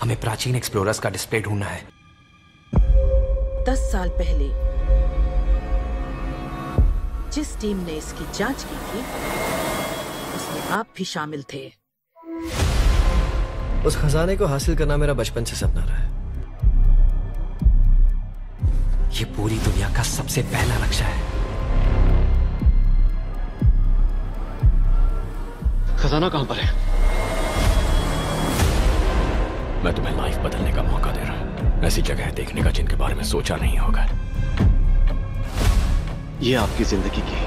हमें प्राचीन एक्सप्लोरर्स का डिस्प्ले ढूंढना है। 10 साल पहले जिस टीम ने इसकी जांच की थी उसमें आप भी शामिल थे। उस खजाने को हासिल करना मेरा बचपन से सपना रहा है। ये पूरी दुनिया का सबसे पहला नक्शा है। खजाना कहां पर है? मैं तुम्हें लाइफ बदलने का मौका दे रहा हूं। ऐसी जगह देखने का जिनके बारे में सोचा नहीं होगा। ये आपकी जिंदगी की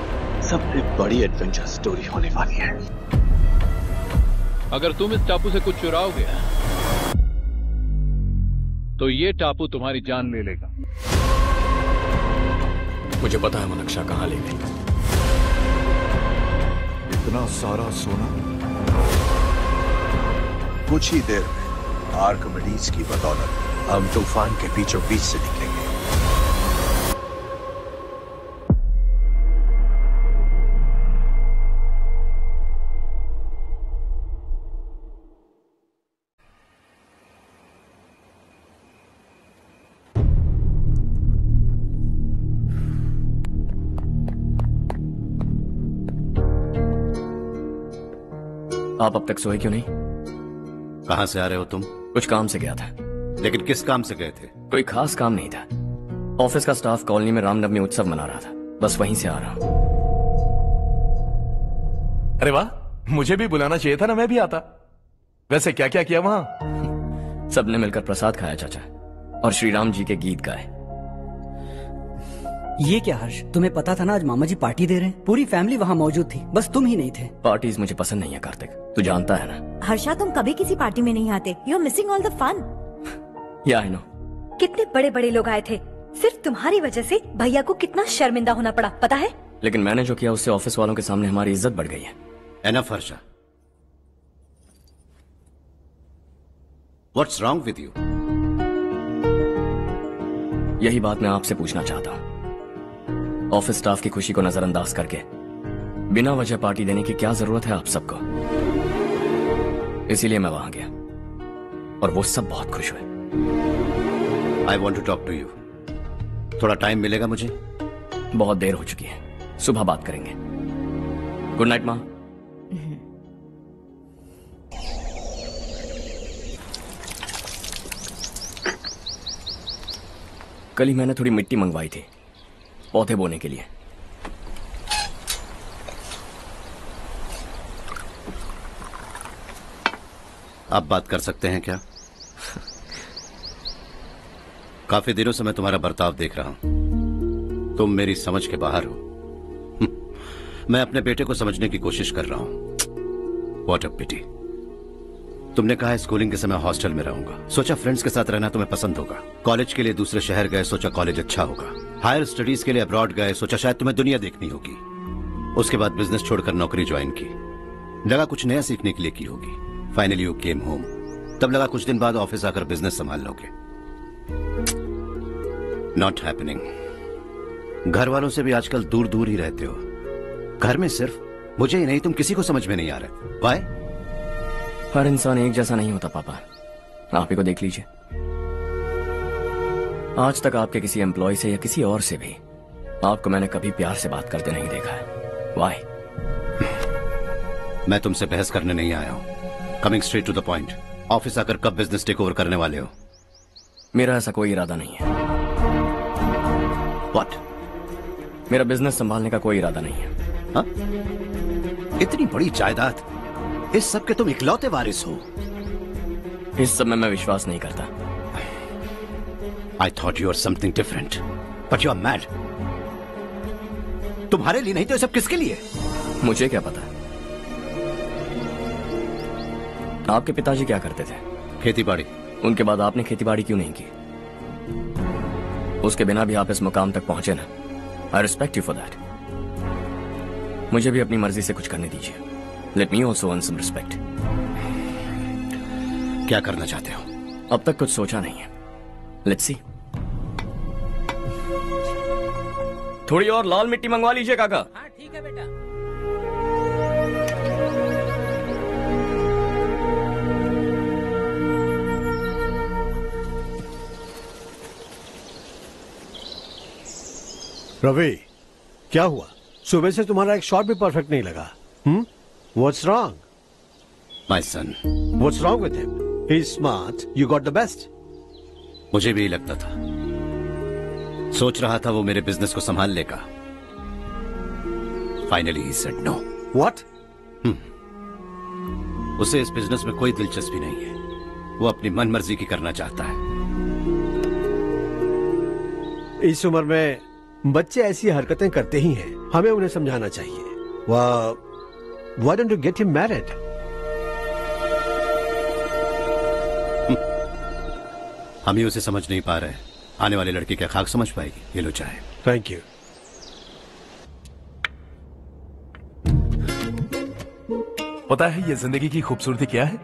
सबसे बड़ी एडवेंचर स्टोरी होने वाली है। अगर तुम इस टापू से कुछ चुराओगे तो ये टापू तुम्हारी जान ले लेगा। मुझे पता है वो नक्शा कहां ले गई। इतना सारा सोना कुछ ही देर में आर्किमिडीज की बदौलत हम तूफान के बीचों बीच से निकलेंगे। आप अब तक सोए क्यों नहीं? कहां से आ रहे हो तुम? कुछ काम से गया था। लेकिन किस काम से गए थे? कोई खास काम नहीं था। ऑफिस का स्टाफ कॉलोनी में रामनवमी उत्सव मना रहा था, बस वहीं से आ रहा हूं। अरे वाह, मुझे भी बुलाना चाहिए था ना, मैं भी आता। वैसे क्या क्या किया वहां? सबने मिलकर प्रसाद खाया चाचा, और श्री राम जी के गीत गाए। ये क्या हर्ष, तुम्हें पता था ना आज मामा जी पार्टी दे रहे हैं? पूरी फैमिली वहाँ मौजूद थी, बस तुम ही नहीं थे। पार्टीज मुझे पसंद नहीं है कार्तिक, तू जानता है ना। हर्षा, तुम कभी किसी पार्टी में नहीं आते। You are missing all the fun. Yeah I no. कितने बड़े बड़े लोग आए थे, सिर्फ तुम्हारी वजह से भैया को कितना शर्मिंदा होना पड़ा, पता है? लेकिन मैंने जो किया उससे ऑफिस वालों के सामने हमारी इज्जत बढ़ गई है। Enough Harsha, what's wrong with you? यही बात मैं आपसे पूछना चाहता हूँ। ऑफिस स्टाफ की खुशी को नजरअंदाज करके बिना वजह पार्टी देने की क्या जरूरत है आप सबको? इसीलिए मैं वहां गया और वो सब बहुत खुश हुए। I want to talk to you. थोड़ा टाइम मिलेगा मुझे? बहुत देर हो चुकी है, सुबह बात करेंगे। गुड नाइट माँ। कल ही मैंने थोड़ी मिट्टी मंगवाई थी पौधे बोने के लिए। आप बात कर सकते हैं क्या? काफी दिनों से मैं तुम्हारा बर्ताव देख रहा हूं। तुम मेरी समझ के बाहर हो। मैं अपने बेटे को समझने की कोशिश कर रहा हूं। व्हाट अ पिटी। तुमने कहा स्कूलिंग के समय हॉस्टल में रहूंगा, सोचा फ्रेंड्स के साथ रहना तुम्हें पसंद होगा। कॉलेज के लिए दूसरे शहर गए, सोचा कॉलेज अच्छा होगा। हायर स्टडीज के लिए अब्रॉड गए, सोचा शायद तुम्हें दुनिया देखनी होगी। उसके बाद बिजनेस छोड़कर नौकरी ज्वाइन की, लगा कुछ नया सीखने के लिए की होगी। Finally you came home. तब लगा कुछ दिन बाद ऑफिस आकर बिजनेस संभाल लोगे। Not happening. घर वालों से भी आजकल दूर दूर ही रहते हो। घर में सिर्फ मुझे ही नहीं, तुम किसी को समझ में नहीं आ रहे। व्हाई? हर इंसान एक जैसा नहीं होता पापा, आप ही को देख लीजिए। आज तक आपके किसी एम्प्लॉय से या किसी और से भी आपको मैंने कभी प्यार से बात करते नहीं देखा है। व्हाई? मैं तुमसे बहस करने नहीं आया हूं। Coming straight to the point. Office आकर कब बिजनेस टेक ओवर करने वाले हो? मेरा ऐसा कोई इरादा नहीं है। व्हाट? मेरा बिजनेस संभालने का कोई इरादा नहीं है। हाँ? इतनी बड़ी जायदाद, इस सब के तुम इकलौते वारिस हो। इस सब में मैं विश्वास नहीं करता। I thought you were something different, but you are mad. तुम्हारे लिए नहीं तो ये सब किसके लिए? मुझे क्या पता। आपके पिताजी क्या करते थे? खेतीबाड़ी। उनके बाद आपने खेतीबाड़ी क्यों नहीं की? उसके बिना भी आप इस मुकाम तक पहुंचे ना। I respect you for that. मुझे भी अपनी मर्जी से कुछ करने दीजिए। Let me also earn some respect. क्या करना चाहते हो? अब तक कुछ सोचा नहीं है। Let's see. थोड़ी और लाल मिट्टी मंगवा लीजिए काका। हाँ ठीक है बेटा। रवि, क्या हुआ? सुबह से तुम्हारा एक शॉट भी परफेक्ट नहीं लगा। What's wrong? My son. What's wrong with him? He's smart. You got the best. मुझे भी लगता था, सोच रहा था वो मेरे बिजनेस को संभाल लेगा। Finally he said no. What? उसे इस बिजनेस में कोई दिलचस्पी नहीं है। वो अपनी मनमर्जी की करना चाहता है। इस उम्र में बच्चे ऐसी हरकतें करते ही हैं। हमें उन्हें समझाना चाहिए। Why don't you get him married? हम ही उसे समझ नहीं पा रहे। आने वाली लड़की क्या खाक समझ पाएगी? ये लो चाहे। Thank you. पता है ये जिंदगी की खूबसूरती क्या है?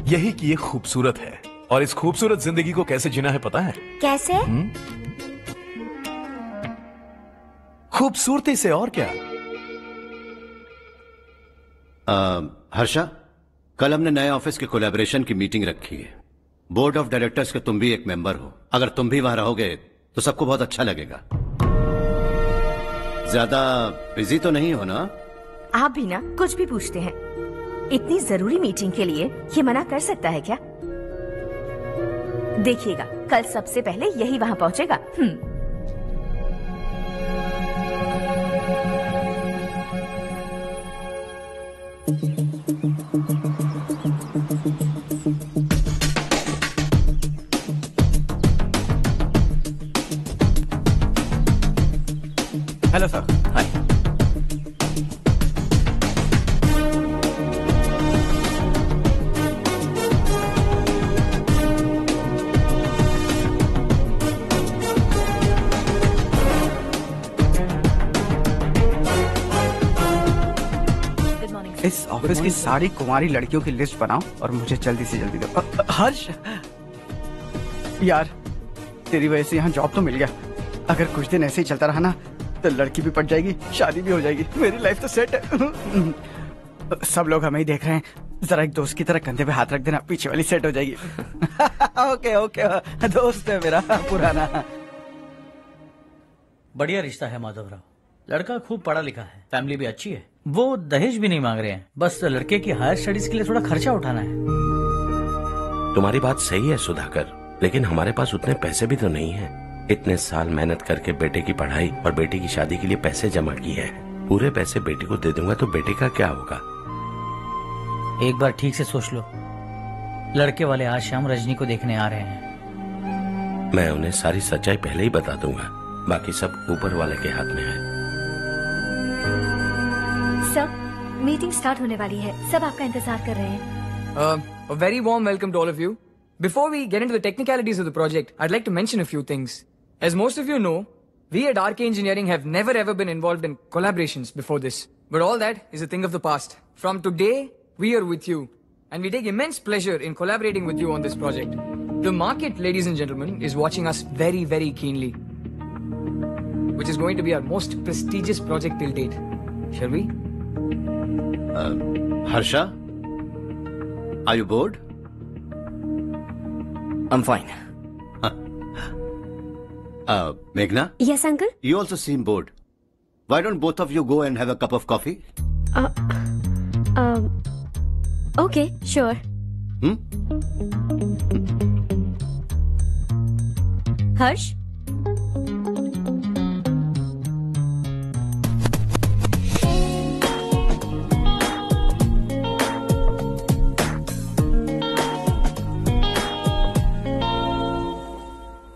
यही कि ये खूबसूरत है, और इस खूबसूरत जिंदगी को कैसे जीना है पता है? कैसे? खूबसूरती से, और क्या। हर्षा, कल हमने नए ऑफिस के कोलैबोरेशन की मीटिंग रखी है। बोर्ड ऑफ डायरेक्टर्स के तुम भी एक मेंबर हो। अगर तुम भी वहां रहोगे तो सबको बहुत अच्छा लगेगा। ज्यादा बिजी तो नहीं हो ना? आप भी ना कुछ भी पूछते हैं। इतनी जरूरी मीटिंग के लिए ये मना कर सकता है क्या? देखिएगा, कल सबसे पहले यही वहां पहुंचेगा। Hello sir. हाय। इस ऑफिस की सारी कुंवारी लड़कियों की लिस्ट बनाओ और मुझे जल्दी से जल्दी दो। हर्ष यार, तेरी वजह से यहाँ जॉब तो मिल गया। अगर कुछ दिन ऐसे ही चलता रहा ना तो लड़की भी पट जाएगी, शादी भी हो जाएगी, मेरी लाइफ तो सेट है। सब लोग हमें ही देख रहे हैं, जरा एक दोस्त की तरह कंधे पे हाथ रख देना, पीछे वाली सेट हो जाएगी। ओके ओके, दोस्त है मेरा पुराना। बढ़िया रिश्ता है माधव राव। लड़का खूब पढ़ा लिखा है, फैमिली भी अच्छी है। वो दहेज भी नहीं मांग रहे हैं, बस लड़के की हायर स्टडीज के लिए थोड़ा खर्चा उठाना है। तुम्हारी बात सही है सुधाकर, लेकिन हमारे पास उतने पैसे भी तो नहीं है। इतने साल मेहनत करके बेटे की पढ़ाई और बेटे की शादी के लिए पैसे जमा किए हैं। पूरे पैसे बेटे को दे दूंगा तो बेटे का क्या होगा? एक बार ठीक से सोच लो। लड़के वाले आज शाम रजनी को देखने आ रहे हैं। मैं उन्हें सारी सच्चाई पहले ही बता दूंगा, बाकी सब ऊपर वाले के हाथ में है। सर, मीटिंग स्टार्ट होने वाली है, सब आपका इंतजार कर रहे हैं। A very warm welcome to all of you. Before we get into the technicalities of the project, I'd like to mention a few things. As most of you know, we at RK Engineering have never ever been involved in collaborations before this. But all that is a thing of the past. From today, we are with you. And we take immense pleasure in collaborating with you on this project. The market, ladies and gentlemen, is watching us very, very keenly. Which is going to be our most prestigious project till date. Shall we? Harsha? Are you bored? I'm fine. Meghna? Yes, uncle? You also seem bored. Why don't both of you go and have a cup of coffee? Okay, sure. Harsh?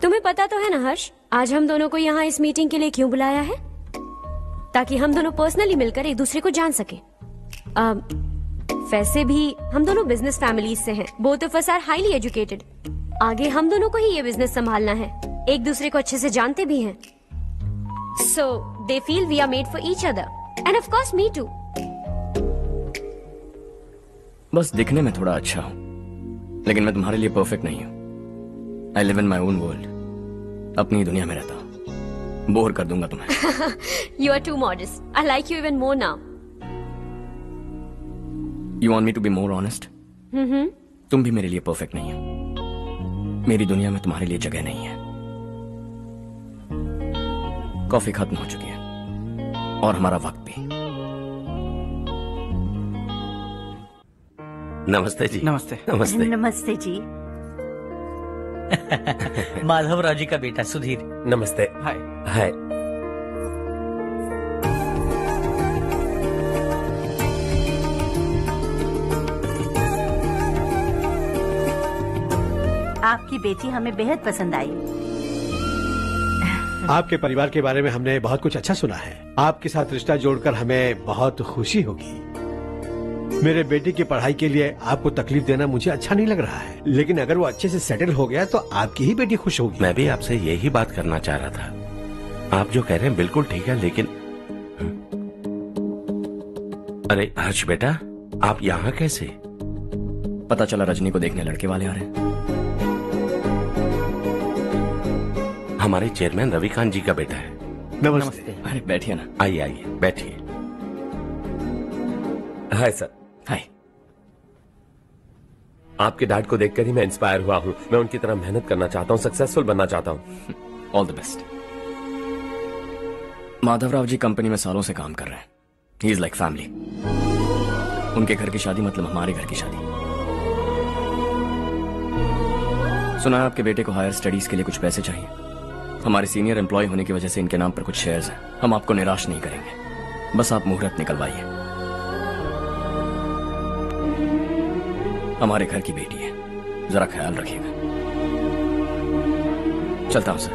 तुम्हें पता तो है ना हर्ष, आज हम दोनों को यहाँ इस मीटिंग के लिए क्यों बुलाया है? ताकि हम दोनों पर्सनली मिलकर एक दूसरे को जान सके। वैसे भी हम दोनों बिजनेस फैमिलीज से हैं। Both of us are highly educated. आगे हम दोनों को ही ये बिजनेस संभालना है, एक दूसरे को अच्छे से जानते भी हैं। So they feel we are made for each other and of course me too. बस दिखने में थोड़ा अच्छा हूँ, लेकिन मैं तुम्हारे लिए परफेक्ट नहीं हूँ। I live in my own world, अपनी दुनिया में रहता हूँ। बोर कर दूंगा तुम्हें। You are too modest. I like you even more now. You want me to be more honest? तुम भी मेरे लिए परफेक्ट नहीं हो। मेरी दुनिया में तुम्हारे लिए जगह नहीं है। कॉफी खत्म हो चुकी है और हमारा वक्त भी। नमस्ते जी। नमस्ते। नमस्ते। नमस्ते जी। माधवराव जी का बेटा सुधीर। नमस्ते। हाय। हाय। आपकी बेटी हमें बेहद पसंद आई। आपके परिवार के बारे में हमने बहुत कुछ अच्छा सुना है। आपके साथ रिश्ता जोड़कर हमें बहुत खुशी होगी। मेरे बेटे की पढ़ाई के लिए आपको तकलीफ देना मुझे अच्छा नहीं लग रहा है, लेकिन अगर वो अच्छे से सेटल हो गया तो आपकी ही बेटी खुश होगी। मैं भी आपसे यही बात करना चाह रहा था। आप जो कह रहे हैं बिल्कुल ठीक है, लेकिन अरे हर्ष बेटा, आप यहाँ कैसे? पता चला रजनी को देखने लड़के वाले आ रहे हैं। हमारे चेयरमैन रविकांत जी का बेटा है। नमस्ते। अरे बैठिए ना। आइए आइए बैठिए। Hi sir. हाय। आपके डैड को देखकर ही मैं इंस्पायर हुआ हूँ। मैं उनकी तरह मेहनत करना चाहता हूँ, सक्सेसफुल बनना चाहता हूँ। All the best. Madhavrao ji company में सालों से काम कर रहे हैं। He is like family. उनके घर की शादी मतलब हमारे घर की शादी। सुना है आपके बेटे को हायर स्टडीज के लिए कुछ पैसे चाहिए। हमारे सीनियर एम्प्लॉय होने की वजह से इनके नाम पर कुछ शेयर्स हैं। हम आपको निराश नहीं करेंगे, बस आप मुहूर्त निकलवाइए। हमारे घर की बेटी है, जरा ख्याल रखिएगा। चलता हूं सर।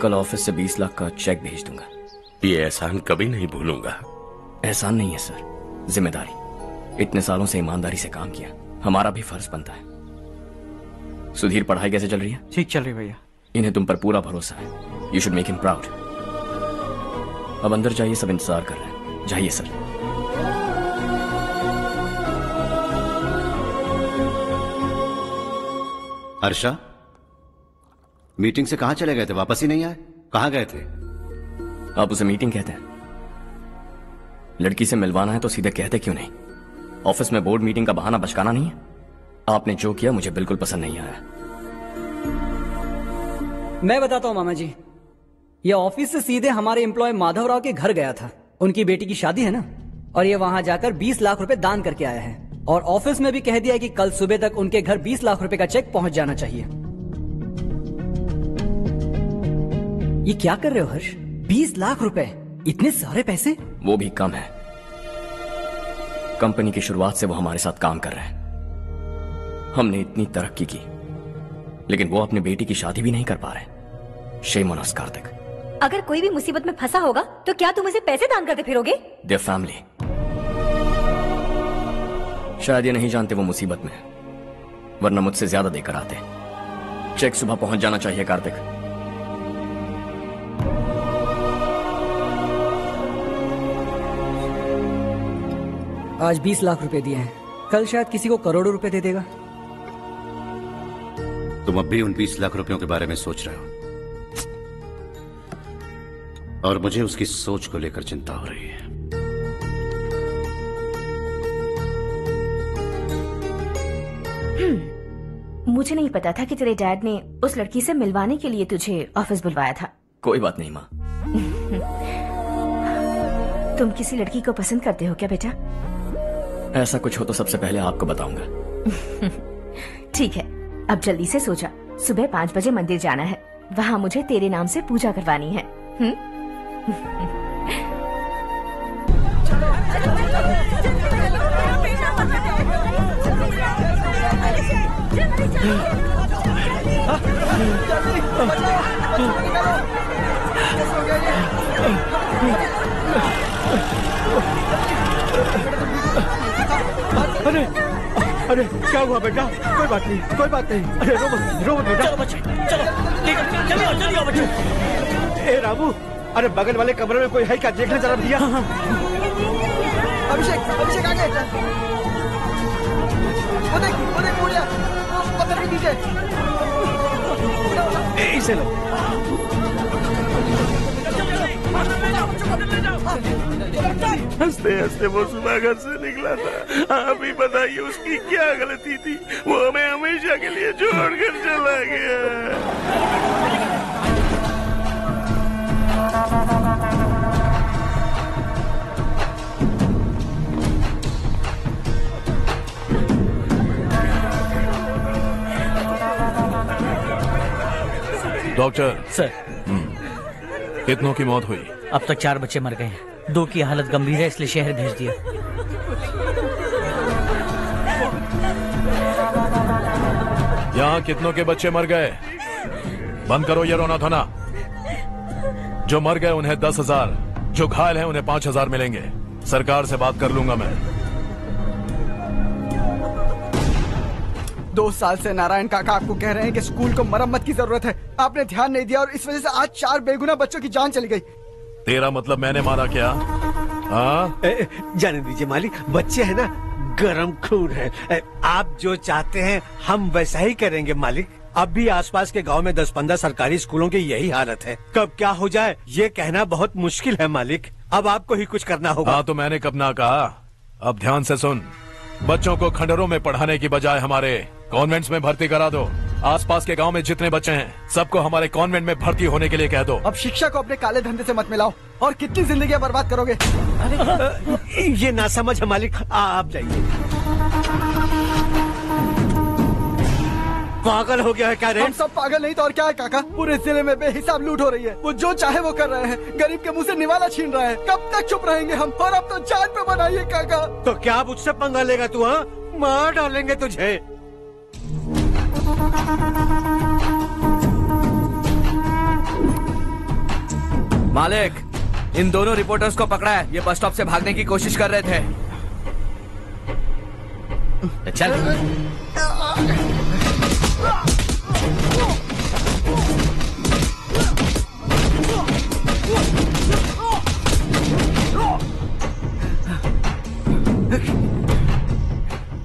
कल ऑफिस से 20 लाख का चेक भेज दूंगा। ये एहसान कभी नहीं भूलूंगा। एहसान नहीं है सर, जिम्मेदारी। इतने सालों से ईमानदारी से काम किया, हमारा भी फर्ज बनता है। सुधीर, पढ़ाई कैसे चल रही है? ठीक चल रही भैया। इन्हें तुम पर पूरा भरोसा है। You should make him proud. अब अंदर जाइए, सब इंतजार कर रहे हैं। जाइए सर। हर्षा, मीटिंग से कहां चले गए थे? वापस ही नहीं आए? कहां गए थे? आप उसे मीटिंग कहते हैं? लड़की से मिलवाना है तो सीधे कहते क्यों नहीं? ऑफिस में बोर्ड मीटिंग का बहाना बचकाना नहीं है। आपने जो किया मुझे बिल्कुल पसंद नहीं आया। मैं बताता हूँ मामा जी, ये ऑफिस से सीधे हमारे एम्प्लॉय माधवराव के घर गया था। उनकी बेटी की शादी है ना, और ये वहां जाकर 20 लाख रुपए दान करके आया है। और ऑफिस में भी कह दिया कि कल सुबह तक उनके घर 20 लाख रुपए का चेक पहुंच जाना चाहिए। ये क्या कर रहे हो हर्ष? 20 लाख रुपए, इतने सारे पैसे? वो भी कम है। कंपनी की शुरुआत से वो हमारे साथ काम कर रहे हैं। हमने इतनी तरक्की की, लेकिन वो अपनी बेटी की शादी भी नहीं कर पा रहे। Shame on us Kartik. अगर कोई भी मुसीबत में फंसा होगा तो क्या तुम उसे पैसे दान करते फिरोगे? Their family. शायद ये नहीं जानते वो मुसीबत में है, वरना मुझसे ज्यादा देकर आते। चेक सुबह पहुंच जाना चाहिए कार्तिक। आज 20 लाख रुपए दिए हैं, कल शायद किसी को करोड़ों रुपए दे देगा। तुम अब भी उन 20 लाख रुपयों के बारे में सोच रहे हो, और मुझे उसकी सोच को लेकर चिंता हो रही है। मुझे नहीं पता था कि तेरे डैड ने उस लड़की से मिलवाने के लिए तुझे ऑफिस बुलवाया था। कोई बात नहीं माँ। तुम किसी लड़की को पसंद करते हो क्या बेटा? ऐसा कुछ हो तो सबसे पहले आपको बताऊंगा। ठीक है, अब जल्दी से सो जा। सुबह 5 बजे मंदिर जाना है, वहाँ मुझे तेरे नाम से पूजा करवानी है। अरे अरे क्या हुआ बेटा? कोई बात नहीं, कोई बात नहीं। अरे रो मत बेटा। चलो बच्चे, चलो जल्दी आओ बच्चे। ए रामू, अरे बगल वाले कमरे में कोई है क्या? देखना जरा भैया। अभिषेक, अभिषेक आगे। वो देख मुड़िया, वो पत्थर के नीचे। इसे लो। हंसते हंसते वो सुबह घर से निकला था। आप ही बताइए उसकी क्या गलती थी, वो हमें हमेशा के लिए छोड़कर चला गया। डॉक्टर सर, कितनों की मौत हुई? अब तक 4 बच्चे मर गए हैं, 2 की हालत गंभीर है, इसलिए शहर भेज दिया। यहाँ कितनों के बच्चे मर गए? बंद करो ये रोना धोना। जो मर गए उन्हें 10,000, जो घायल हैं उन्हें 5,000 मिलेंगे। सरकार से बात कर लूंगा मैं। 2 साल से नारायण काका आपको कह रहे हैं कि स्कूल को मरम्मत की जरूरत है। आपने ध्यान नहीं दिया और इस वजह से आज 4 बेगुनाह बच्चों की जान चली गई। तेरा मतलब मैंने मारा क्या? हाँ, जाने दीजिए मालिक, बच्चे हैं ना, गरम खून है। आप जो चाहते हैं हम वैसा ही करेंगे मालिक। अब भी आसपास के गांव में 10-15 सरकारी स्कूलों की यही हालत है। कब क्या हो जाए ये कहना बहुत मुश्किल है मालिक। अब आपको ही कुछ करना होगा। हाँ, तो मैंने कब ना कहा। अब ध्यान से सुन, बच्चों को खंडरों में पढ़ाने की बजाय हमारे कॉन्वेंट्स में भर्ती करा दो। आसपास के गांव में जितने बच्चे हैं सबको हमारे कॉन्वेंट में भर्ती होने के लिए कह दो। अब शिक्षा को अपने काले धंधे से मत मिलाओ। और कितनी जिंदगियां बर्बाद करोगे? ये ना समझ है मालिक, आप जाइए। पागल हो गया है क्या रे? हम सब पागल नहीं तो और क्या है काका। पूरे जिले में बेहिसाब लूट हो रही है। वो जो चाहे वो कर रहे हैं, गरीब के मुंह से निवाला छीन रहा है। कब तक चुप रहेंगे हम? और अब तो जान पे बनाइए काका। तो क्या मुझसे पंगा लेगा तू? हाँ, मार डालेंगे तुझे। मालिक, इन दोनों रिपोर्टर्स को पकड़ा है। ये बस स्टॉप से भागने की कोशिश कर रहे थे। चल।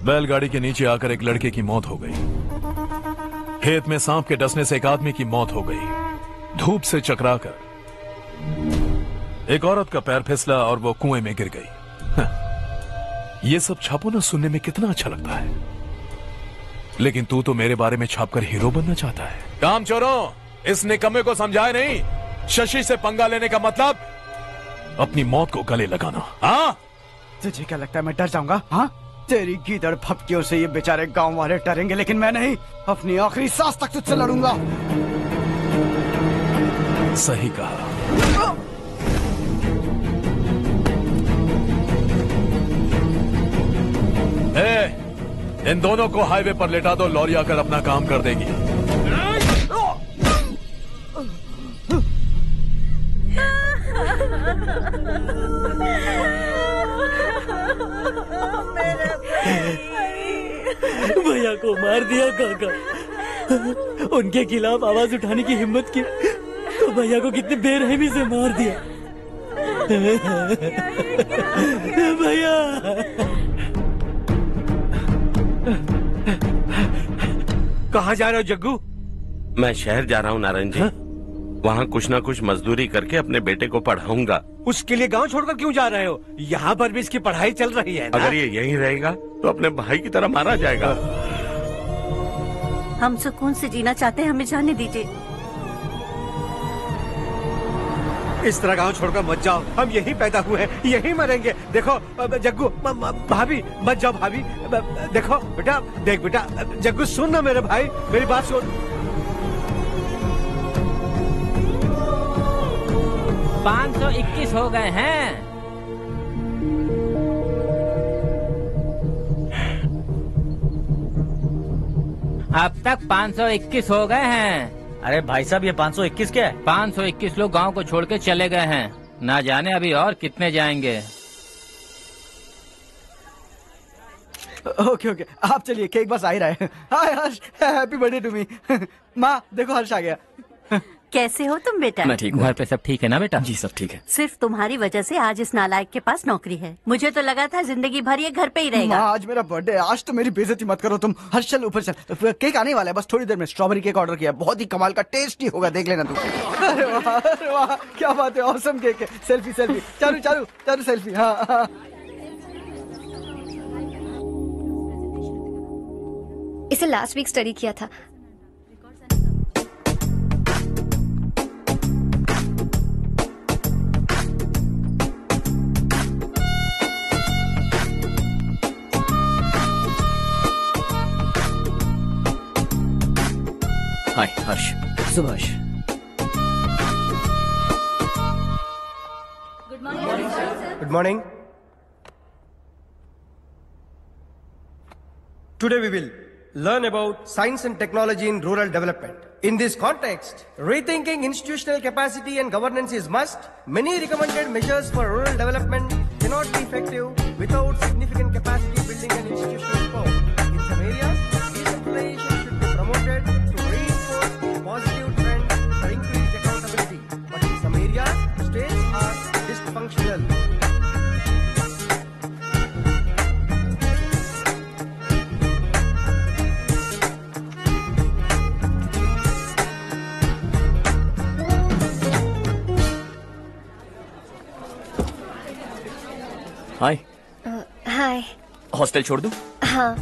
बैलगाड़ी के नीचे आकर एक लड़के की मौत हो गई। खेत में सांप के डसने से एक आदमी की मौत हो गई। धूप से चकराकर एक औरत का पैर फिसला और वो कुएं में गिर गई। ये सब छापो ना, सुनने में कितना अच्छा लगता है। लेकिन तू तो मेरे बारे में छापकर हीरो बनना चाहता है। काम चोरों, इस निकम्मे को समझाए नहीं। शशि से पंगा लेने का मतलब अपनी मौत को गले लगाना। हाँ, तुझे क्या लगता है मैं डर जाऊंगा? हाँ, तेरी गीदड़ फपकियों से ये बेचारे गांव वाले डरेंगे, लेकिन मैं नहीं। अपनी आखिरी सांस तक तुझसे लड़ूंगा। सही कहा। इन दोनों को हाईवे पर लेटा दो, लॉरी आकर अपना काम कर देगी। भैया को मार दिया काका। उनके खिलाफ आवाज उठाने की हिम्मत की तो भैया को कितने बेरहमी से मार दिया। भैया, कहाँ जा रहे हो जग्गू? मैं शहर जा रहा हूँ नारायण जी। वहाँ कुछ ना कुछ मजदूरी करके अपने बेटे को पढ़ाऊंगा। उसके लिए गांव छोड़कर क्यों जा रहे हो? यहाँ पर भी इसकी पढ़ाई चल रही है ना? अगर ये यहीं रहेगा तो अपने भाई की तरह मारा जाएगा। हम सुकून से जीना चाहते हैं, हमें जाने दीजिए। इस तरह गांव छोड़कर मत जाओ। हम यहीं पैदा हुए हैं, यहीं मरेंगे। देखो जग्गू, भाभी मत जाओ। भाभी देखो बेटा, देख बेटा, जग्गू सुन ना मेरे भाई, मेरी बात सुन। 521 हो गए हैं। अब तक 521 हो गए हैं। अरे भाई साहब, ये 521 क्या है? 521 लोग गांव को छोड़ के चले गए हैं। ना जाने अभी और कितने जाएंगे। ओके ओके, आप चलिए, केक बस आ ही रहा है। हाय हर्ष, हैप्पी बर्थडे टू मी। माँ देखो, हर्ष आ गया। कैसे हो तुम बेटा? मैं ठीक हूँ। घर पे सब ठीक है ना बेटा? जी सब ठीक है। सिर्फ तुम्हारी वजह से आज इस नालायक के पास नौकरी है। मुझे तो लगा था जिंदगी भर ये घर पे ही रहेगा। माँ, आज मेरा बर्थडे है, आज तो मेरी बेइज्जती मत करो तुम। हर्ष चल ऊपर चल, केक आने वाला है बस थोड़ी देर में। स्ट्रॉबेरी केक ऑर्डर किया, बहुत ही कमाल का टेस्टी होगा, देख लेना तू। अरे वाह, क्या बात है, ऑसम केक है। Selfie selfie, Charu Charu Charu selfie. हाँ। इसे लास्ट वीक स्टडी किया था। हाय हर्ष। Subhash. Good morning. Today we will learn about science and technology in rural development. In this context, rethinking institutional capacity and governance is must. Many recommended measures for rural development cannot be effective without significant capacity building and institutional reform. In some areas, decentralization should be promoted to reinforce positive trends for increased accountability. But in some areas, states are dysfunctional. Hi. Hi. Hostel छोड़ दूं? हाँ।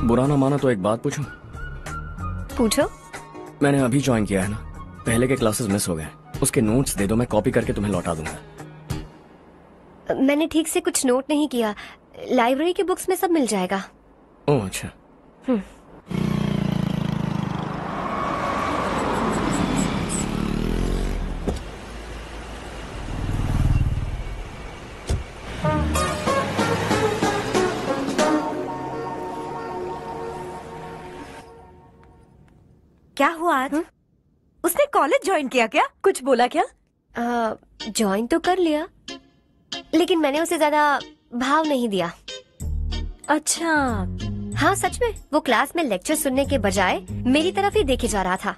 बुरा ना माना तो एक बात पूछूं? पूछो। मैंने अभी ज्वाइन किया है ना, पहले के क्लासेस मिस हो गए। उसके नोट्स दे दो, मैं कॉपी करके तुम्हें लौटा दूंगा। मैंने ठीक से कुछ नोट नहीं किया। लाइब्रेरी के बुक्स में सब मिल जाएगा। ओह अच्छा। क्या हुआ आज? उसने कॉलेज ज्वाइन किया क्या? कुछ बोला क्या? ज्वाइन तो कर लिया, लेकिन मैंने उसे ज्यादा भाव नहीं दिया। अच्छा। हाँ सच में, वो क्लास में लेक्चर सुनने के बजाय मेरी तरफ ही देखे जा रहा था।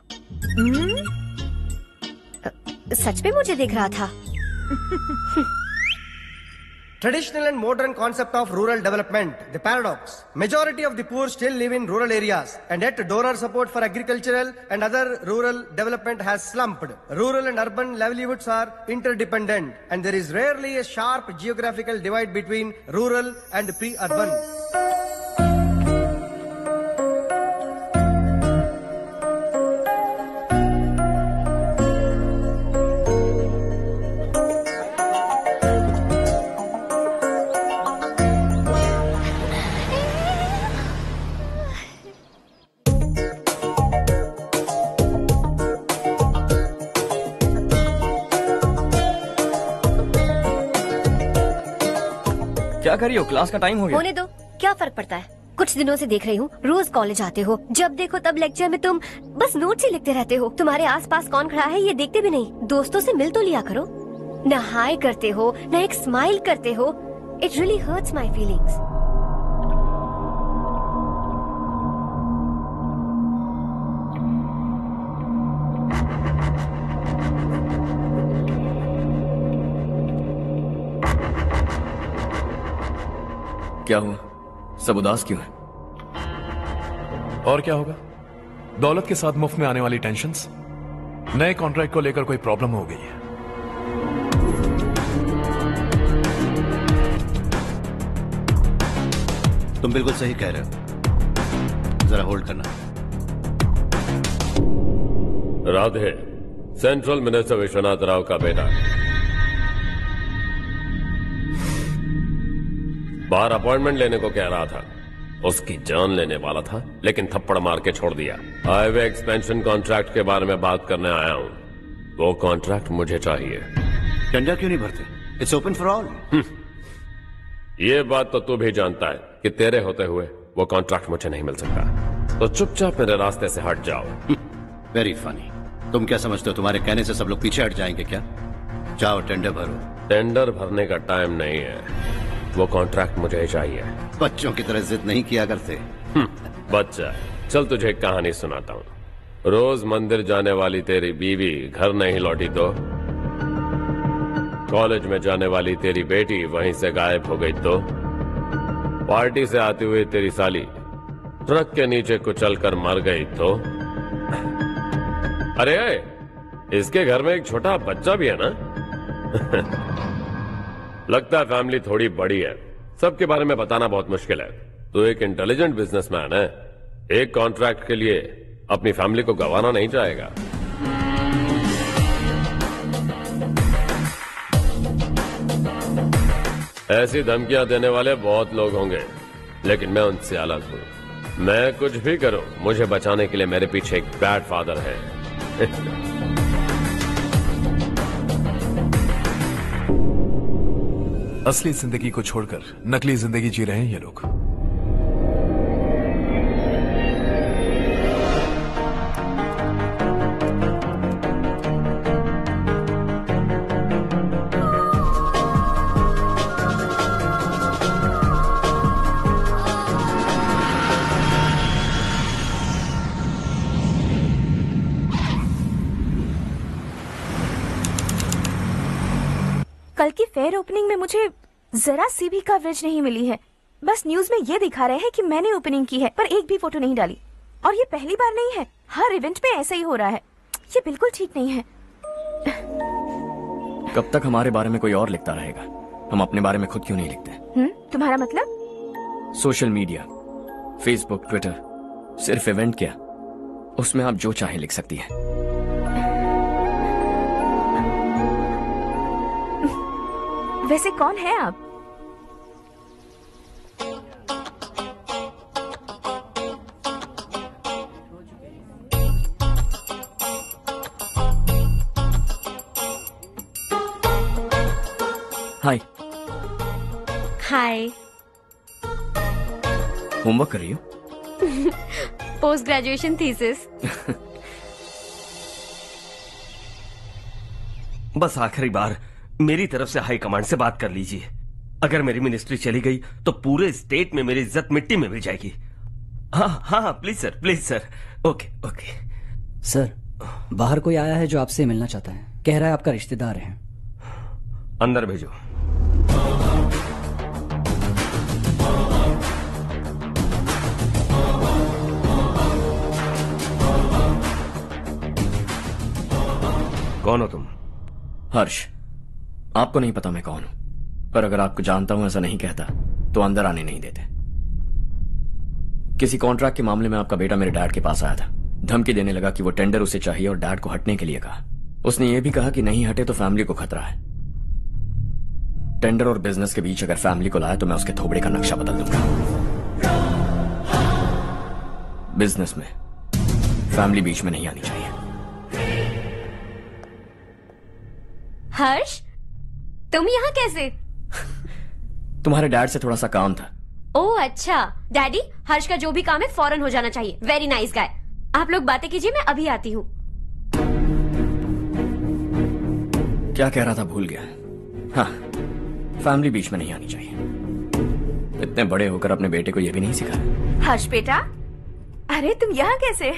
सच में मुझे देख रहा था। Traditional and modern concept of rural development, the paradox. Majority of the poor still live in rural areas, and yet donor support for agricultural and other rural development has slumped. Rural and urban livelihoods are interdependent, and there is rarely a sharp geographical divide between rural and pre-urban. क्या कर रही हो? Class का time हो गया। होने दो, क्या फर्क पड़ता है। कुछ दिनों से देख रही हूँ, रोज कॉलेज आते हो, जब देखो तब लेक्चर में तुम बस नोट्स ही लिखते रहते हो। तुम्हारे आसपास कौन खड़ा है ये देखते भी नहीं। दोस्तों से मिल तो लिया करो। न हाय करते हो, न एक स्माइल करते हो। It really hurts my feelings. क्या हुआ? सब उदास क्यों है? और क्या होगा? दौलत के साथ मुफ्त में आने वाली टेंशन्स। नए कॉन्ट्रैक्ट को लेकर कोई प्रॉब्लम हो गई है। तुम बिल्कुल सही कह रहे हो, जरा होल्ड करना। राधे, सेंट्रल मिनिस्टर विश्वनाथ राव का बेटा। बाहर अपॉइंटमेंट लेने को कह रहा था। उसकी जान लेने वाला था, लेकिन थप्पड़ मार के छोड़ दिया। हाईवे एक्सपेंशन कॉन्ट्रैक्ट के बारे में बात करने आया हूं। वो कॉन्ट्रैक्ट मुझे चाहिए। टेंडर क्यों नहीं भरते? It's open for all. ये बात तो तू भी जानता है कि तेरे होते हुए वो कॉन्ट्रैक्ट मुझे नहीं मिल सकता। तो चुपचाप मेरे रास्ते से हट जाओ। Very funny. तुम क्या समझते हो तुम्हारे कहने से सब लोग पीछे हट जाएंगे क्या? जाओ टेंडर भरो। टेंडर भरने का टाइम नहीं है, वो कॉन्ट्रैक्ट मुझे चाहिए। बच्चों की तरह जिद नहीं किया करते। बच्चा, चल तुझे एक कहानी सुनाता हूँ। रोज मंदिर जाने वाली तेरी बीवी घर नहीं लौटी तो, कॉलेज में जाने वाली तेरी बेटी वहीं से गायब हो गई तो, पार्टी से आती हुई तेरी साली ट्रक के नीचे कुचलकर मर गई तो। अरे इसके घर में एक छोटा बच्चा भी है ना। लगता है फैमिली थोड़ी बड़ी है, सबके बारे में बताना बहुत मुश्किल है। तो एक इंटेलिजेंट बिजनेसमैन है, एक कॉन्ट्रैक्ट के लिए अपनी फैमिली को गंवाना नहीं चाहेगा। ऐसी धमकियां देने वाले बहुत लोग होंगे, लेकिन मैं उनसे अलग हूं। मैं कुछ भी करूं, मुझे बचाने के लिए मेरे पीछे एक बैड फादर है। असली जिंदगी को छोड़कर नकली जिंदगी जी रहे हैं ये लोग। कल की फेयर ओपनिंग में मुझे जरा सी भी कवरेज नहीं मिली है। बस न्यूज में ये दिखा रहे हैं कि मैंने ओपनिंग की है, पर एक भी फोटो नहीं डाली। और ये पहली बार नहीं है, हर इवेंट में ऐसा ही हो रहा है। ये बिल्कुल ठीक नहीं है। कब तक हमारे बारे में कोई और लिखता रहेगा? हम अपने बारे में खुद क्यों नहीं लिखते? तुम्हारा मतलब? सोशल मीडिया, फेसबुक, ट्विटर, सिर्फ इवेंट क्या, उसमें आप जो चाहे लिख सकती हैं। वैसे कौन है आप? हाय। हाय। होमवर्क कर रही हो? Post graduation thesis. बस आखिरी बार मेरी तरफ से हाई कमांड से बात कर लीजिए। अगर मेरी मिनिस्ट्री चली गई तो पूरे स्टेट में मेरी इज्जत मिट्टी में मिल जाएगी। हाँ हाँ please sir, please sir. Okay okay sir, बाहर कोई आया है जो आपसे मिलना चाहता है। कह रहा है आपका रिश्तेदार है। अंदर भेजो। कौन हो तुम? हर्ष। आपको नहीं पता मैं कौन हूं, पर अगर आपको जानता हूं ऐसा नहीं कहता तो अंदर आने नहीं देते। किसी कॉन्ट्रैक्ट के मामले में आपका बेटा मेरे डैड के पास आया था। धमकी देने लगा कि वो टेंडर उसे चाहिए और डैड को हटने के लिए कहा। उसने ये भी कहा कि नहीं हटे तो फैमिली को खतरा है। टेंडर और बिजनेस के बीच अगर फैमिली को लाया तो मैं उसके थोबड़े का नक्शा बदल दूंगा। बिजनेस में फैमिली बीच में नहीं आनी चाहिए। हर्ष, तुम यहाँ कैसे? तुम्हारे डैड से थोड़ा सा काम था। ओह अच्छा। डैडी, हर्ष का जो भी काम है फौरन हो जाना चाहिए। Very nice guy. आप लोग बातें कीजिए, मैं अभी आती हूँ। क्या कह रहा था भूल गया। हाँ, फैमिली बीच में नहीं आनी चाहिए। इतने बड़े होकर अपने बेटे को यह भी नहीं सिखाया। हर्ष बेटा, अरे तुम यहाँ कैसे?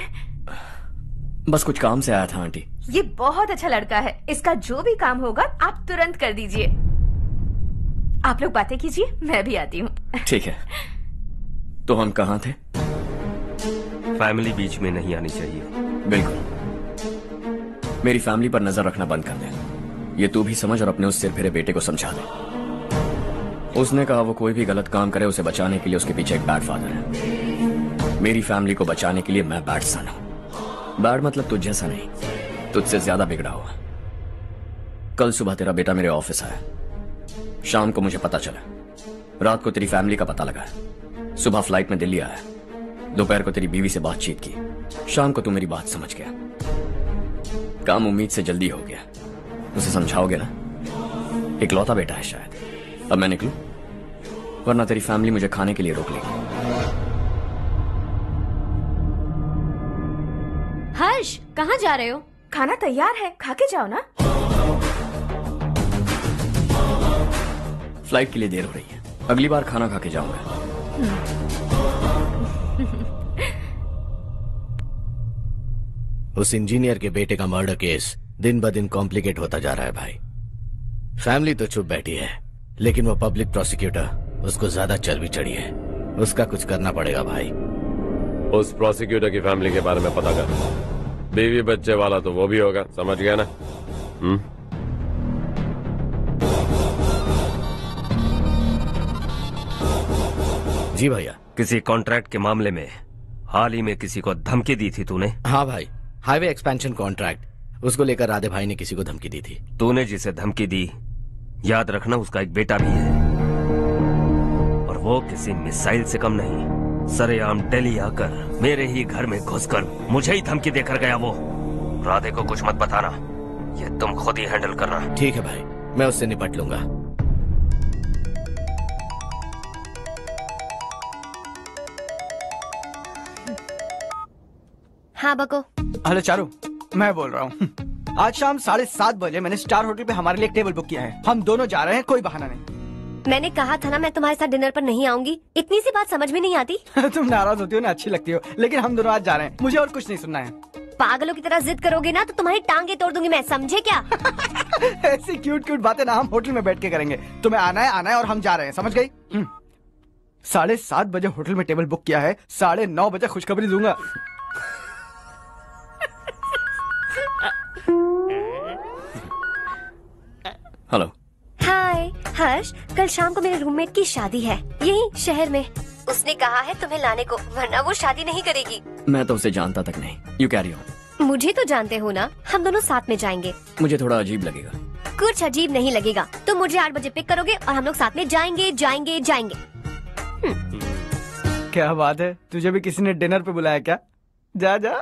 बस कुछ काम से आया था आंटी। ये बहुत अच्छा लड़का है। इसका जो भी काम होगा आप तुरंत कर दीजिए। आप लोग बातें कीजिए, मैं भी आती हूँ। ठीक है। तो हम कहाँ थे? फैमिली बीच में नहीं आनी चाहिए। बिल्कुल। मेरी फैमिली पर नजर रखना बंद कर दे। ये तू भी समझ और अपने उस सिर फिरे बेटे को समझा दे। उसने कहा वो कोई भी गलत काम करे उसे बचाने के लिए उसके पीछे एक बैड फादर है। मेरी फैमिली को बचाने के लिए मैं बैड सन हूं। बैड मतलब तुझ जैसा नहीं, तुझसे ज्यादा बिगड़ा हुआ। कल सुबह तेरा बेटा मेरे ऑफिस आया। शाम को मुझे पता चला। रात को तेरी फैमिली का पता लगा। सुबह फ्लाइट में दिल्ली आया। दोपहर को तेरी बीवी से बातचीत की। शाम को तू मेरी बात समझ गया। काम उम्मीद से जल्दी हो गया। उसे समझाओगे ना? इकलौता बेटा है शायद। अब मैं निकलूं, वरना तेरी फैमिली मुझे खाने के लिए रोक लेगी। हर्ष, कहाँ जा रहे हो? खाना तैयार है, खा के जाओ ना। फ्लाइट के लिए देर हो रही है। अगली बार खाना खा के जाऊंगा। उस इंजीनियर के बेटे का मर्डर केस दिन ब दिन कॉम्प्लिकेट होता जा रहा है भाई। फैमिली तो चुप बैठी है, लेकिन वो पब्लिक प्रोसिक्यूटर उसको ज्यादा चर्बी चढ़ी है। उसका कुछ करना पड़ेगा भाई। उस प्रोसिक्यूटर की फैमिली के बारे में पता कर। बीवी बच्चे वाला तो वो भी होगा, समझ गया ना? जी भैया। किसी कॉन्ट्रैक्ट के मामले में हाल ही में किसी को धमकी दी थी तूने? हाँ भाई, हाईवे एक्सपेंशन कॉन्ट्रैक्ट, उसको लेकर राधे भाई ने किसी को धमकी दी थी। तूने जिसे धमकी दी, याद रखना उसका एक बेटा भी है, और वो किसी मिसाइल से कम नहीं। सरेआम दिल्ली आकर मेरे ही घर में घुसकर मुझे ही धमकी देकर गया वो। राधे को कुछ मत बताना, ये तुम खुद ही हैंडल करना। ठीक है भाई, मैं उससे निपट लूंगा। हाँ बको। हेलो चारू, मैं बोल रहा हूँ। आज शाम 7:30 बजे मैंने स्टार होटल पे हमारे लिए एक टेबल बुक किया है। हम दोनों जा रहे हैं, कोई बहाना नहीं। मैंने कहा था ना मैं तुम्हारे साथ डिनर पर नहीं आऊंगी। इतनी सी बात समझ में नहीं आती? तुम नाराज होती हो ना, अच्छी लगती हो, लेकिन हम दोनों आज जा रहे हैं। मुझे और कुछ नहीं सुनना है। पागलों की तरह जिद करोगे ना तो तुम्हारी टांगे तोड़ दूंगी मैं, समझे क्या? ऐसी क्यूट क्यूट बातें ना हम होटल में बैठ के करेंगे। तुम्हें आना है और हम जा रहे हैं, समझ गई? 7:30 बजे होटल में टेबल बुक किया है, 9:30 बजे खुशखबरी दूंगा। हेलो। हाय हर्ष, कल शाम को मेरे रूममेट की शादी है यही शहर में। उसने कहा है तुम्हें लाने को, वरना वो शादी नहीं करेगी। मैं तो उसे जानता तक नहीं। You carry on. मुझे तो जानते हो ना, हम दोनों साथ में जाएंगे। मुझे थोड़ा अजीब लगेगा। कुछ अजीब नहीं लगेगा। तुम मुझे 8 बजे पिक करोगे और हम लोग साथ में जाएंगे जाएंगे जाएंगे। क्या बात है, तुझे भी किसी ने डिनर पे बुलाया क्या? जा जा।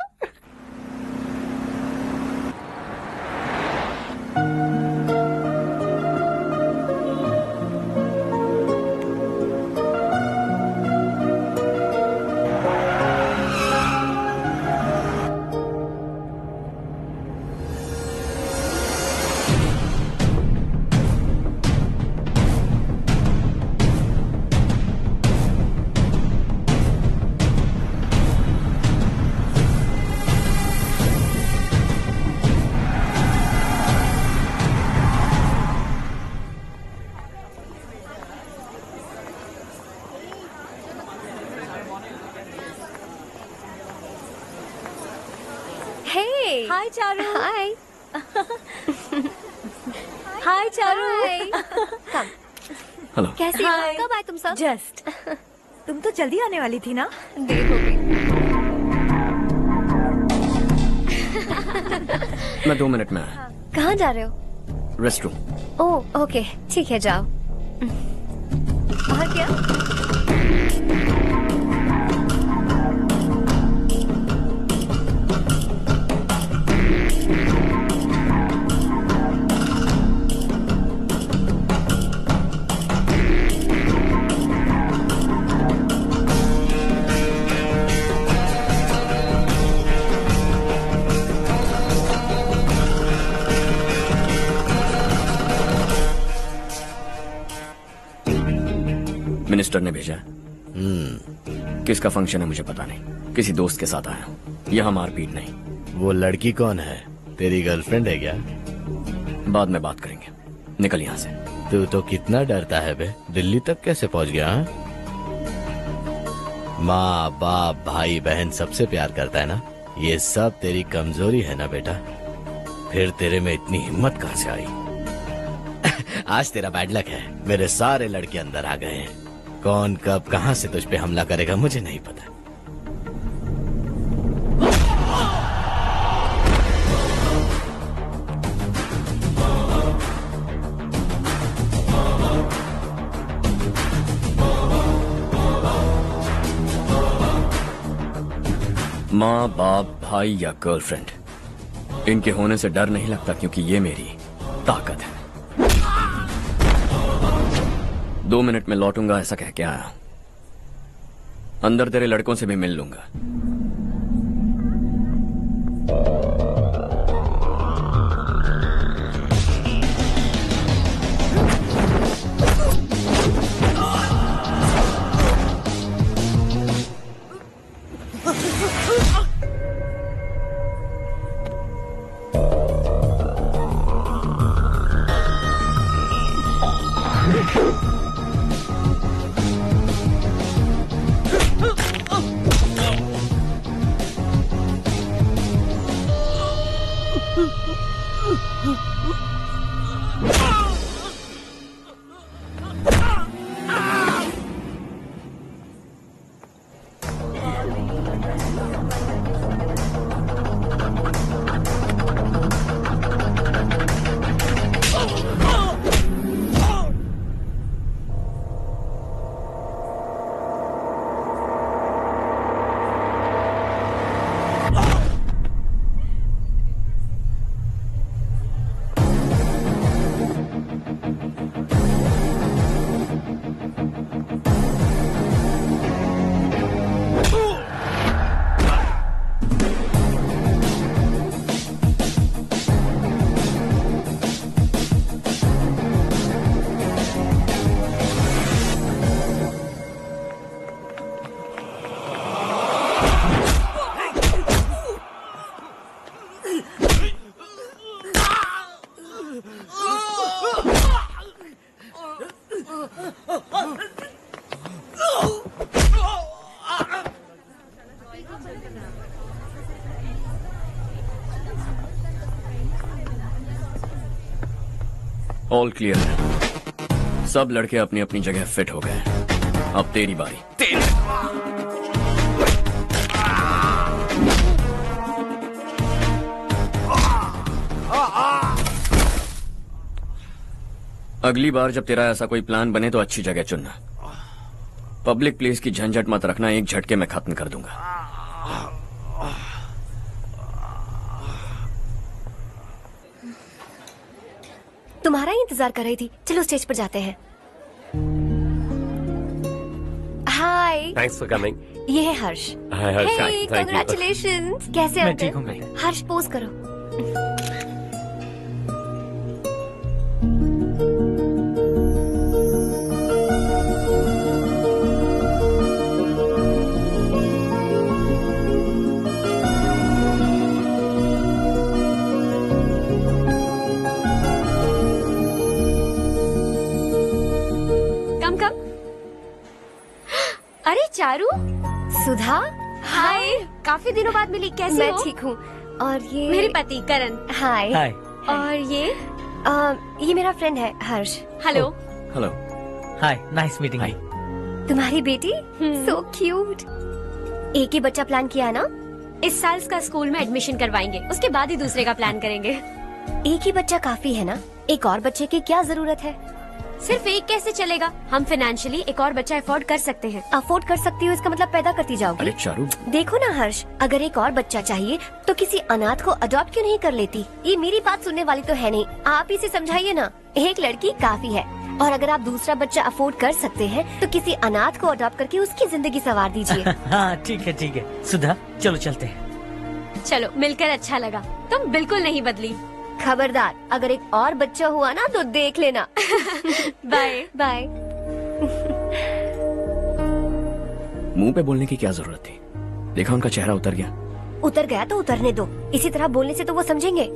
हाय चारू। हाय। हाय चारू। हेलो। कैसी हो? कब आए तुम सब? जस्ट। तुम तो जल्दी आने वाली थी ना? देर हो गई। मैं 2 मिनट में आया। कहाँ जा रहे हो? रेस्टरूम। ओह ओके, ठीक है जाओ। और क्या? मिनिस्टर ने भेजा। किसका फंक्शन है मुझे पता नहीं, किसी दोस्त के साथ आया हूँ। यहाँ मारपीट नहीं। वो लड़की कौन है? तेरी गर्लफ्रेंड है क्या? बाद में बात करेंगे, निकल यहाँ से। तू तो कितना डरता है बे, दिल्ली तक कैसे पहुँच गया? माँ बाप भाई बहन सबसे प्यार करता है ना, ये सब तेरी कमजोरी है ना बेटा। फिर तेरे में इतनी हिम्मत कहाँ से आई? आज तेरा बैड लक है, मेरे सारे लड़के अंदर आ गए हैं। कौन कब कहां से तुझ पे हमला करेगा मुझे नहीं पता। माँ बाप भाई या गर्लफ्रेंड, इनके होने से डर नहीं लगता, क्योंकि ये मेरी ताकत है। 2 मिनट में लौटूंगा ऐसा कह के आया। अंदर तेरे लड़कों से भी मिल लूंगा। ऑल क्लियर है। सब लड़के अपनी अपनी जगह फिट हो गए। अब तेरी बारी। अगली बार जब तेरा ऐसा कोई प्लान बने तो अच्छी जगह चुनना। पब्लिक प्लेस की झंझट मत रखना, एक झटके में खत्म कर दूंगा। तुम्हारा ही इंतजार कर रही थी। चलो स्टेज पर जाते हैं। हाय। Thanks for coming. ये है हर्ष। हाय हर्ष। हे, कांग्रेचुलेशंस। कैसे मैं हो ठीक तुम? हूँ। हर्ष पोज करो। अरे चारू। सुधा। हाय। काफी दिनों बाद मिली, कैसी मैं हो? ठीक हूँ। और ये मेरे पति करण। हाय। हाय। और ये मेरा फ्रेंड है हर्ष। हेलो। हेलो। हाय, नाइस मीटिंग। हाय। तुम्हारी बेटी सो क्यूट। एक ही बच्चा प्लान किया ना? इस साल इसका स्कूल में एडमिशन करवाएंगे, उसके बाद ही दूसरे का प्लान करेंगे। एक ही बच्चा काफी है ना? एक और बच्चे की क्या जरूरत है? सिर्फ एक कैसे चलेगा? हम फाइनेंशियली एक और बच्चा अफोर्ड कर सकते हैं। अफोर्ड कर सकती हो इसका मतलब पैदा करती जाओगी? अरे चारू, देखो ना हर्ष, अगर एक और बच्चा चाहिए तो किसी अनाथ को अडॉप्ट क्यों नहीं कर लेती? ये मेरी बात सुनने वाली तो है नहीं, आप इसे समझाइए ना। एक लड़की काफी है, और अगर आप दूसरा बच्चा अफोर्ड कर सकते हैं तो किसी अनाथ को अडॉप्ट करके उसकी जिंदगी संवार दीजिए। हाँ ठीक है सुधा, चलो चलते हैं। चलो, मिलकर अच्छा लगा। तुम बिल्कुल नहीं बदली। खबरदार, अगर एक और बच्चा हुआ ना तो देख लेना। Bye bye. मुंह पे बोलने की क्या जरूरत थी? देखा उनका चेहरा उतर गया। उतर गया तो उतरने दो, इसी तरह बोलने से तो वो समझेंगे।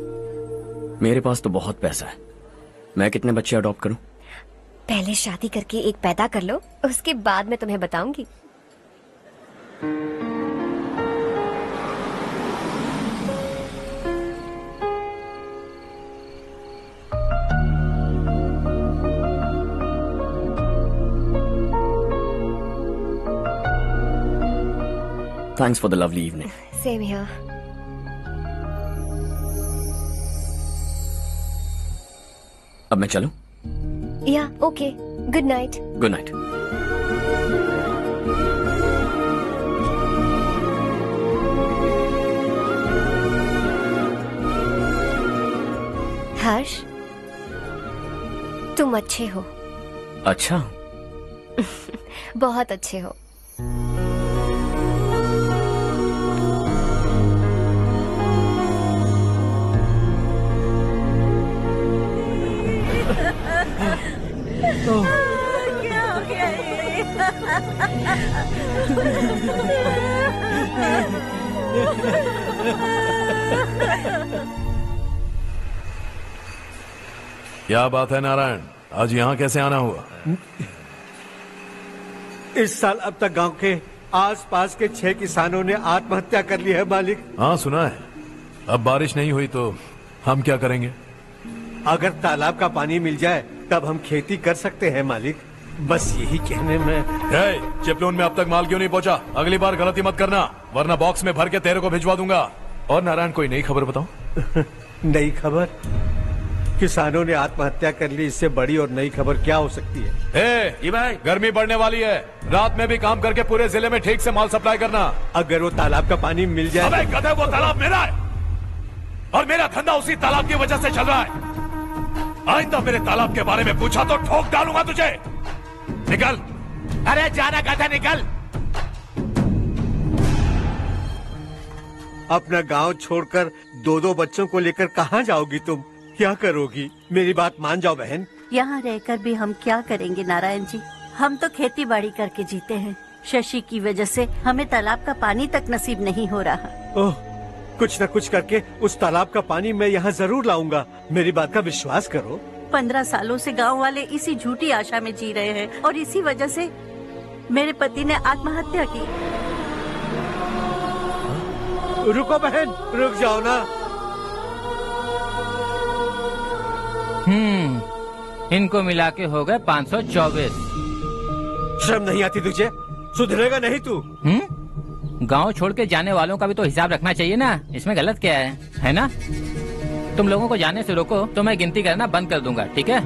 मेरे पास तो बहुत पैसा है, मैं कितने बच्चे अडॉप्ट करूं? पहले शादी करके एक पैदा कर लो, उसके बाद मैं तुम्हें बताऊंगी। Thanks for the lovely evening. Same here. अब मैं चलूं? Yeah, okay. Good night. Good night. हर्ष, तुम अच्छे हो। अच्छा। बहुत अच्छे हो। क्या हो गया क्या बात है नारायण, आज यहाँ कैसे आना हुआ? इस साल अब तक गांव के आसपास के 6 किसानों ने आत्महत्या कर ली है मालिक। हाँ सुना है। अब बारिश नहीं हुई तो हम क्या करेंगे? अगर तालाब का पानी मिल जाए तब हम खेती कर सकते हैं मालिक। बस यही कहने में। चिपलून में अब तक माल क्यों नहीं पहुंचा? अगली बार गलती मत करना, वरना बॉक्स में भर के तेरे को भिजवा दूंगा। और नारायण, कोई नई खबर बताओ। नई खबर? किसानों ने आत्महत्या कर ली, इससे बड़ी और नई खबर क्या हो सकती है? ये भाई, गर्मी बढ़ने वाली है, रात में भी काम करके पूरे जिले में ठीक से माल सप्लाई करना। अगर वो तालाब का पानी मिल जाए। अबे गधे, वो तालाब मेरा है और मेरा धंधा उसी तालाब की वजह से चल रहा है। आइंदा मेरे तालाब के बारे में पूछा तो ठोक डालूंगा तुझे। निकल। अरे जाना गधा, निकल। अपना गांव छोड़कर 2-2 बच्चों को लेकर कहाँ जाओगी तुम? क्या करोगी? मेरी बात मान जाओ बहन। यहाँ रहकर भी हम क्या करेंगे नारायण जी? हम तो खेती बाड़ी करके जीते हैं। शशि की वजह से हमें तालाब का पानी तक नसीब नहीं हो रहा। ओह, कुछ न कुछ करके उस तालाब का पानी मैं यहाँ जरूर लाऊंगा। मेरी बात का विश्वास करो। 15 सालों से गांव वाले इसी झूठी आशा में जी रहे हैं और इसी वजह से मेरे पति ने आत्महत्या की। रुको बहन, रुक जाओ ना। इनको मिला के हो गए 524। शर्म नहीं आती तुझे? सुधरेगा नहीं तू? गांव छोड़ के जाने वालों का भी तो हिसाब रखना चाहिए ना। इसमें गलत क्या है ना? तुम लोगों को जाने से रोको तो मैं गिनती करना बंद कर दूंगा, ठीक है?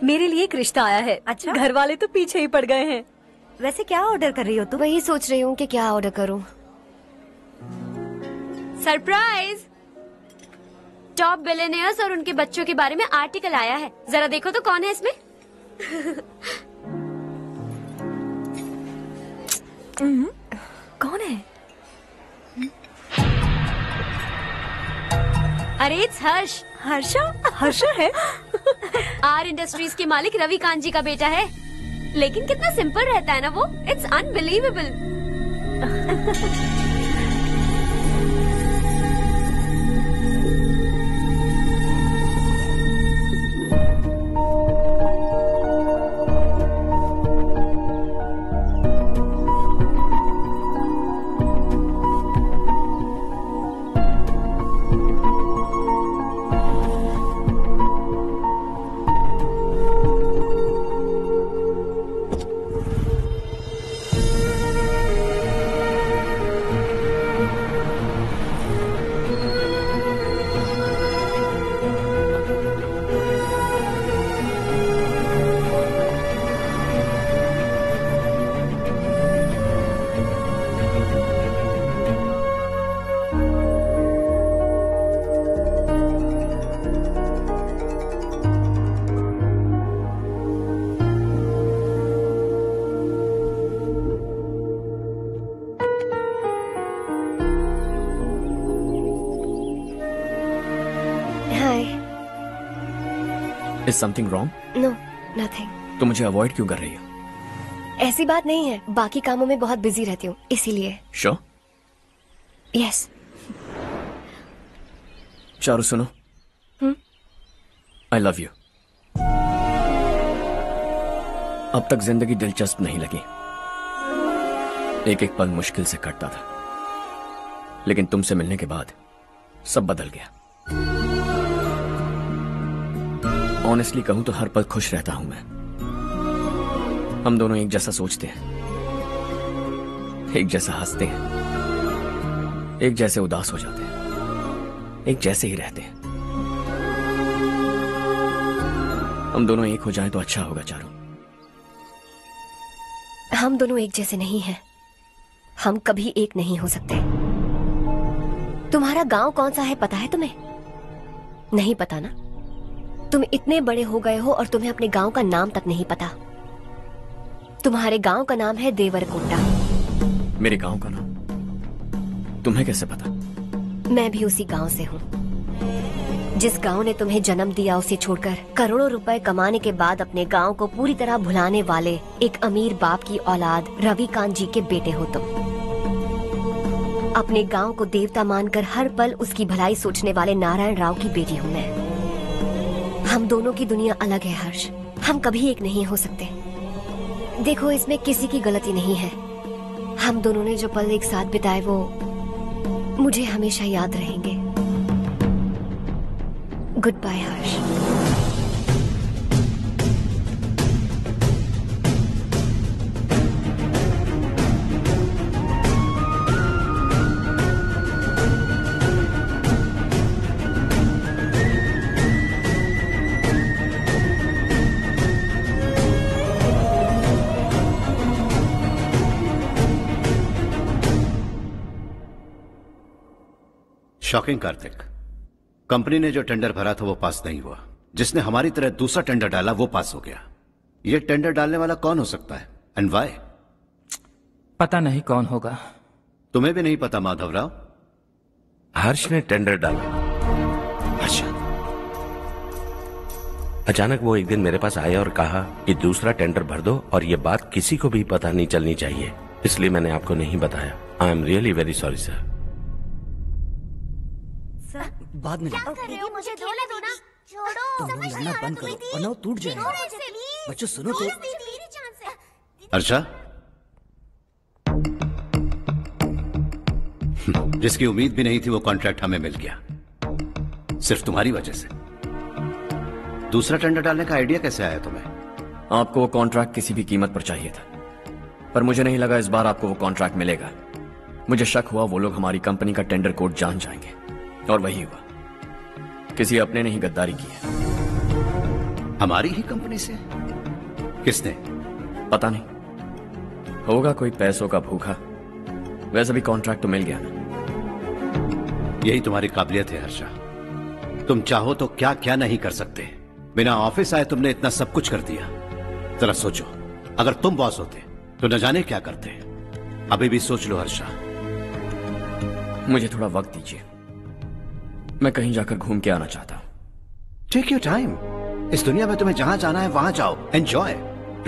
मेरे लिए एक रिश्ता आया है। अच्छा? घर वाले तो पीछे ही पड़ गए हैं। वैसे क्या ऑर्डर कर रही हो तुम? वही सोच रही हूँ कि क्या ऑर्डर करूँ। सरप्राइज! टॉप बिलियनियर्स और उनके बच्चों के बारे में आर्टिकल आया है। जरा देखो तो कौन है इसमें। कौन है? अरे इट्स हर्ष। हर्षा है? आर इंडस्ट्रीज के मालिक रवि कांत जी का बेटा है। लेकिन कितना सिंपल रहता है ना वो। It's unbelievable. Is something wrong? No, nothing. तो मुझे अवॉइड क्यों कर रही हो? ऐसी बात नहीं है, बाकी कामों में बहुत बिजी रहती हूँ इसीलिए। Sure? Yes. चारू सुनो। I love you. अब तक जिंदगी दिलचस्प नहीं लगी। एक एक पल मुश्किल से कटता था, लेकिन तुमसे मिलने के बाद सब बदल गया। ऑनेस्टली कहूं तो हर पल खुश रहता हूं मैं। हम दोनों एक जैसा सोचते हैं, एक जैसा हंसते हैं, एक जैसे उदास हो जाते हैं, एक जैसे ही रहते हैं। हम दोनों एक हो जाएं तो अच्छा होगा चारू। हम दोनों एक जैसे नहीं हैं। हम कभी एक नहीं हो सकते। तुम्हारा गांव कौन सा है पता है तुम्हें? नहीं पता ना? तुम इतने बड़े हो गए हो और तुम्हें अपने गांव का नाम तक नहीं पता। तुम्हारे गांव का नाम है देवरकोटा। मेरे गांव का नाम तुम्हें कैसे पता? मैं भी उसी गांव से हूँ। जिस गांव ने तुम्हें जन्म दिया उसे छोड़कर करोड़ों रुपए कमाने के बाद अपने गांव को पूरी तरह भुलाने वाले एक अमीर बाप की औलाद रवि कांत जी के बेटे हो तुम। अपने गांव को देवता मानकर हर पल उसकी भलाई सोचने वाले नारायण राव की बेटी हूँ मैं। हम दोनों की दुनिया अलग है हर्ष। हम कभी एक नहीं हो सकते। देखो, इसमें किसी की गलती नहीं है। हम दोनों ने जो पल एक साथ बिताए वो मुझे हमेशा याद रहेंगे। गुड बाय हर्ष। शॉकिंग कार्तिक, कंपनी ने जो टेंडर भरा था वो पास नहीं हुआ। जिसने हमारी तरह दूसरा टेंडर डाला वो पास हो गया। ये टेंडर डालने वाला कौन हो सकता है एंड व्हाई? पता नहीं कौन होगा। तुम्हें भी नहीं पता माधवराव? हर्ष ने टेंडर डाला। अच्छा। अचानक वो एक दिन मेरे पास आया और कहा कि दूसरा टेंडर भर दो और ये बात किसी को भी पता नहीं चलनी चाहिए, इसलिए मैंने आपको नहीं बताया। I am really very sorry sir. बाद में क्या कर रहे हो? मुझे खेलने दो ना। छोड़ो। तुम लोग लड़ना बंद करो वरना वो टूट जाएगा। बच्चों सुनो तो। अर्षा, जिसकी उम्मीद भी नहीं थी वो कॉन्ट्रैक्ट हमें मिल गया, सिर्फ तुम्हारी वजह से। दूसरा टेंडर डालने का आइडिया कैसे आया तुम्हें? आपको वो कॉन्ट्रैक्ट किसी भी कीमत पर चाहिए था, पर मुझे नहीं लगा इस बार आपको वो कॉन्ट्रैक्ट मिलेगा। मुझे शक हुआ वो लोग हमारी कंपनी का टेंडर कोड जान जाएंगे, और वही हुआ। किसी अपने ने ही गद्दारी की है। हमारी ही कंपनी से? किसने? पता नहीं, होगा कोई पैसों का भूखा। वैसे भी कॉन्ट्रैक्ट तो मिल गया ना। यही तुम्हारी काबिलियत है हर्षा, तुम चाहो तो क्या क्या नहीं कर सकते। बिना ऑफिस आए तुमने इतना सब कुछ कर दिया। जरा सोचो, अगर तुम बॉस होते तो न जाने क्या करते। अभी भी सोच लो हर्षा। मुझे थोड़ा वक्त दीजिए, मैं कहीं जाकर घूम के आना चाहता हूं। Take your time. इस दुनिया में तुम्हें जहां जाना है वहां जाओ, एंजॉय,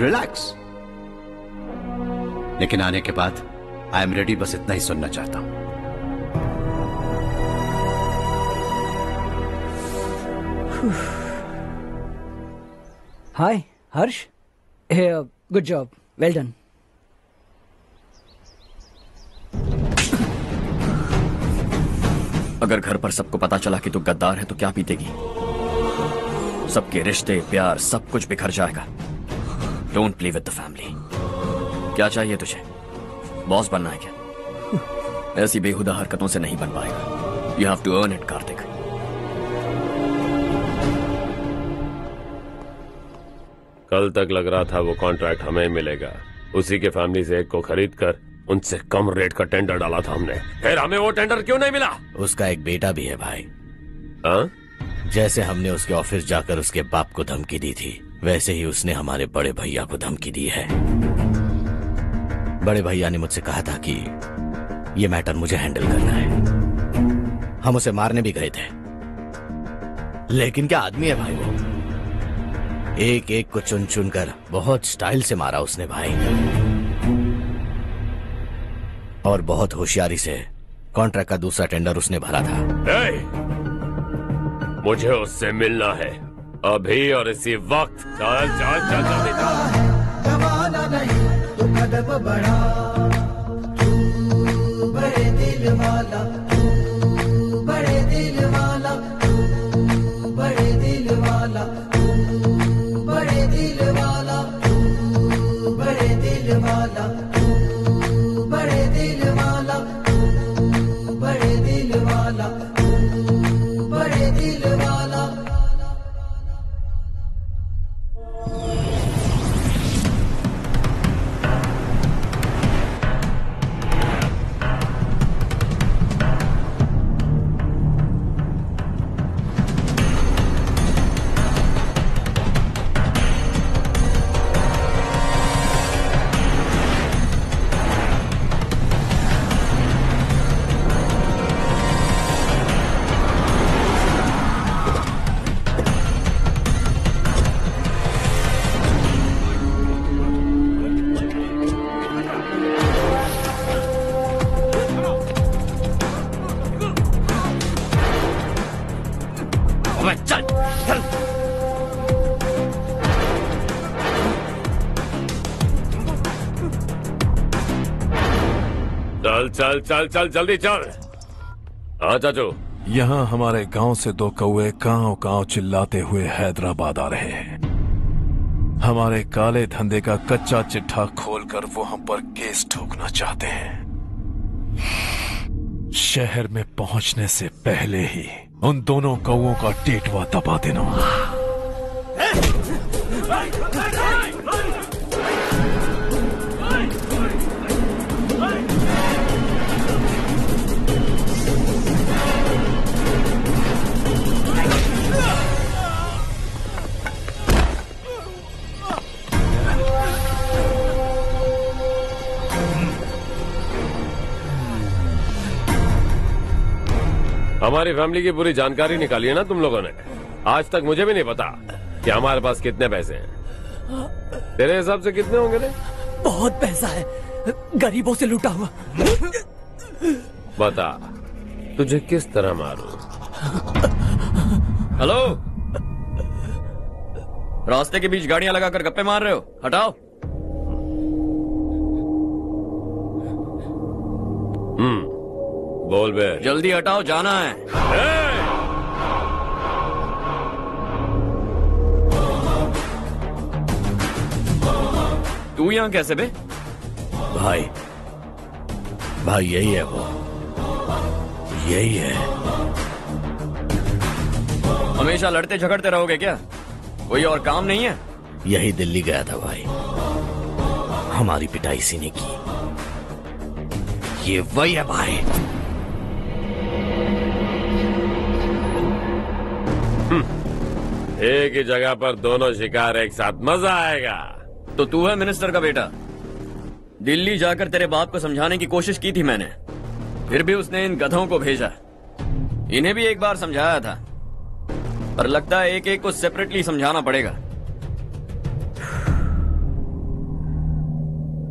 रिलैक्स। लेकिन आने के बाद आई एम रेडी, बस इतना ही सुनना चाहता हूं। हाय हर्ष, गुड जॉब, वेल डन। अगर घर पर सबको पता चला कि तू गद्दार है तो क्या पीतेगी? सबके रिश्ते, प्यार, सब कुछ बिखर जाएगा। Don't play with the family. क्या चाहिए तुझे? बॉस बनना है क्या? ऐसी बेहुदा हरकतों से नहीं बन पाएगा। You have to earn it Kartik. कल तक लग रहा था वो कॉन्ट्रैक्ट हमें मिलेगा, उसी के फैमिली से एक को खरीद कर उनसे कम रेट का टेंडर डाला था हमने। फिर हमें वो टेंडर क्यों नहीं मिला? उसका एक बेटा भी है भाई। हाँ? जैसे हमने उसके ऑफिस जाकर उसके बाप को धमकी दी थी, वैसे ही उसने हमारे बड़े भैया को धमकी दी है। बड़े भैया ने मुझसे कहा था कि ये मैटर मुझे हैंडल करना है। हम उसे मारने भी गए थे, लेकिन क्या आदमी है भाई वो। एक एक को चुन चुन कर बहुत स्टाइल से मारा उसने भाई, और बहुत होशियारी से कॉन्ट्रैक्ट का दूसरा टेंडर उसने भरा था। मुझे उससे मिलना है अभी और इसी वक्त। चल चल चल जल्दी चल। जमाना नहीं तू कदम बढ़ा, तू बड़े दिल वाला, तू बड़े दिल वाला, तू बड़े दिल वाला, तू बड़े दिल वाला, तू बड़े दिल वाला, तू बड़े दिल वाला, तू बड़े दिल वाला, तू बड़े दिल वाला। चल चल चल जल्दी चल। हाँ चाचू। यहाँ हमारे गांव से 2 कौवे गांव गांव चिल्लाते हुए हैदराबाद आ रहे हैं। हमारे काले धंधे का कच्चा चिट्ठा खोलकर वो हम पर केस ठोकना चाहते हैं। शहर में पहुंचने से पहले ही उन दोनों कौवों का टेटवा दबा देना। हमारी फैमिली की पूरी जानकारी निकाली है ना तुम लोगों ने। आज तक मुझे भी नहीं पता कि हमारे पास कितने पैसे हैं। तेरे हिसाब से कितने होंगे रे? बहुत पैसा है, गरीबों से लूटा हुआ। बता तुझे किस तरह मारूं? हेलो, रास्ते के बीच गाड़ियां लगाकर गप्पे मार रहे हो? हटाओ। बोल बे। जल्दी हटाओ, जाना है। तू यहाँ कैसे बे? भाई यही है वो, यही है। हमेशा लड़ते झगड़ते रहोगे क्या? कोई और काम नहीं है? यही दिल्ली गया था भाई, हमारी पिटाई इसी ने की। ये वही है भाई। एक ही जगह पर दोनों शिकार एक साथ, मजा आएगा। तो तू है मिनिस्टर का बेटा? दिल्ली जाकर तेरे बाप को समझाने की कोशिश की थी मैंने, फिर भी उसने इन गधों को भेजा। इन्हें भी एक बार समझाया था, पर लगता है एक एक को सेपरेटली समझाना पड़ेगा।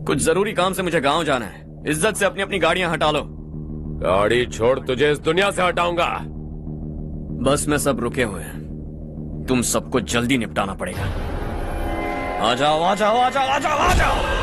कुछ जरूरी काम से मुझे गांव जाना है। इज्जत से अपनी अपनी गाड़ियां हटा लो। गाड़ी छोड़, तुझे इस दुनिया से हटाऊंगा। बस में सब रुके हुए हैं, तुम सबको जल्दी निपटाना पड़ेगा। आ जाओ आ जाओ आ जाओ आ जाओ आ जाओ।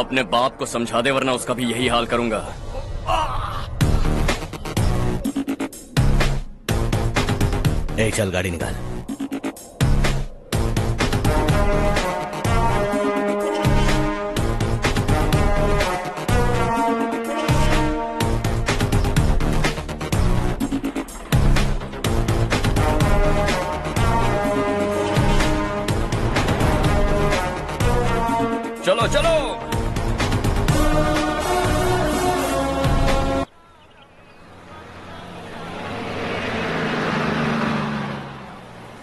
अपने बाप को समझा दे, वरना उसका भी यही हाल करूंगा। चल गाड़ी निकाल। चलो चलो।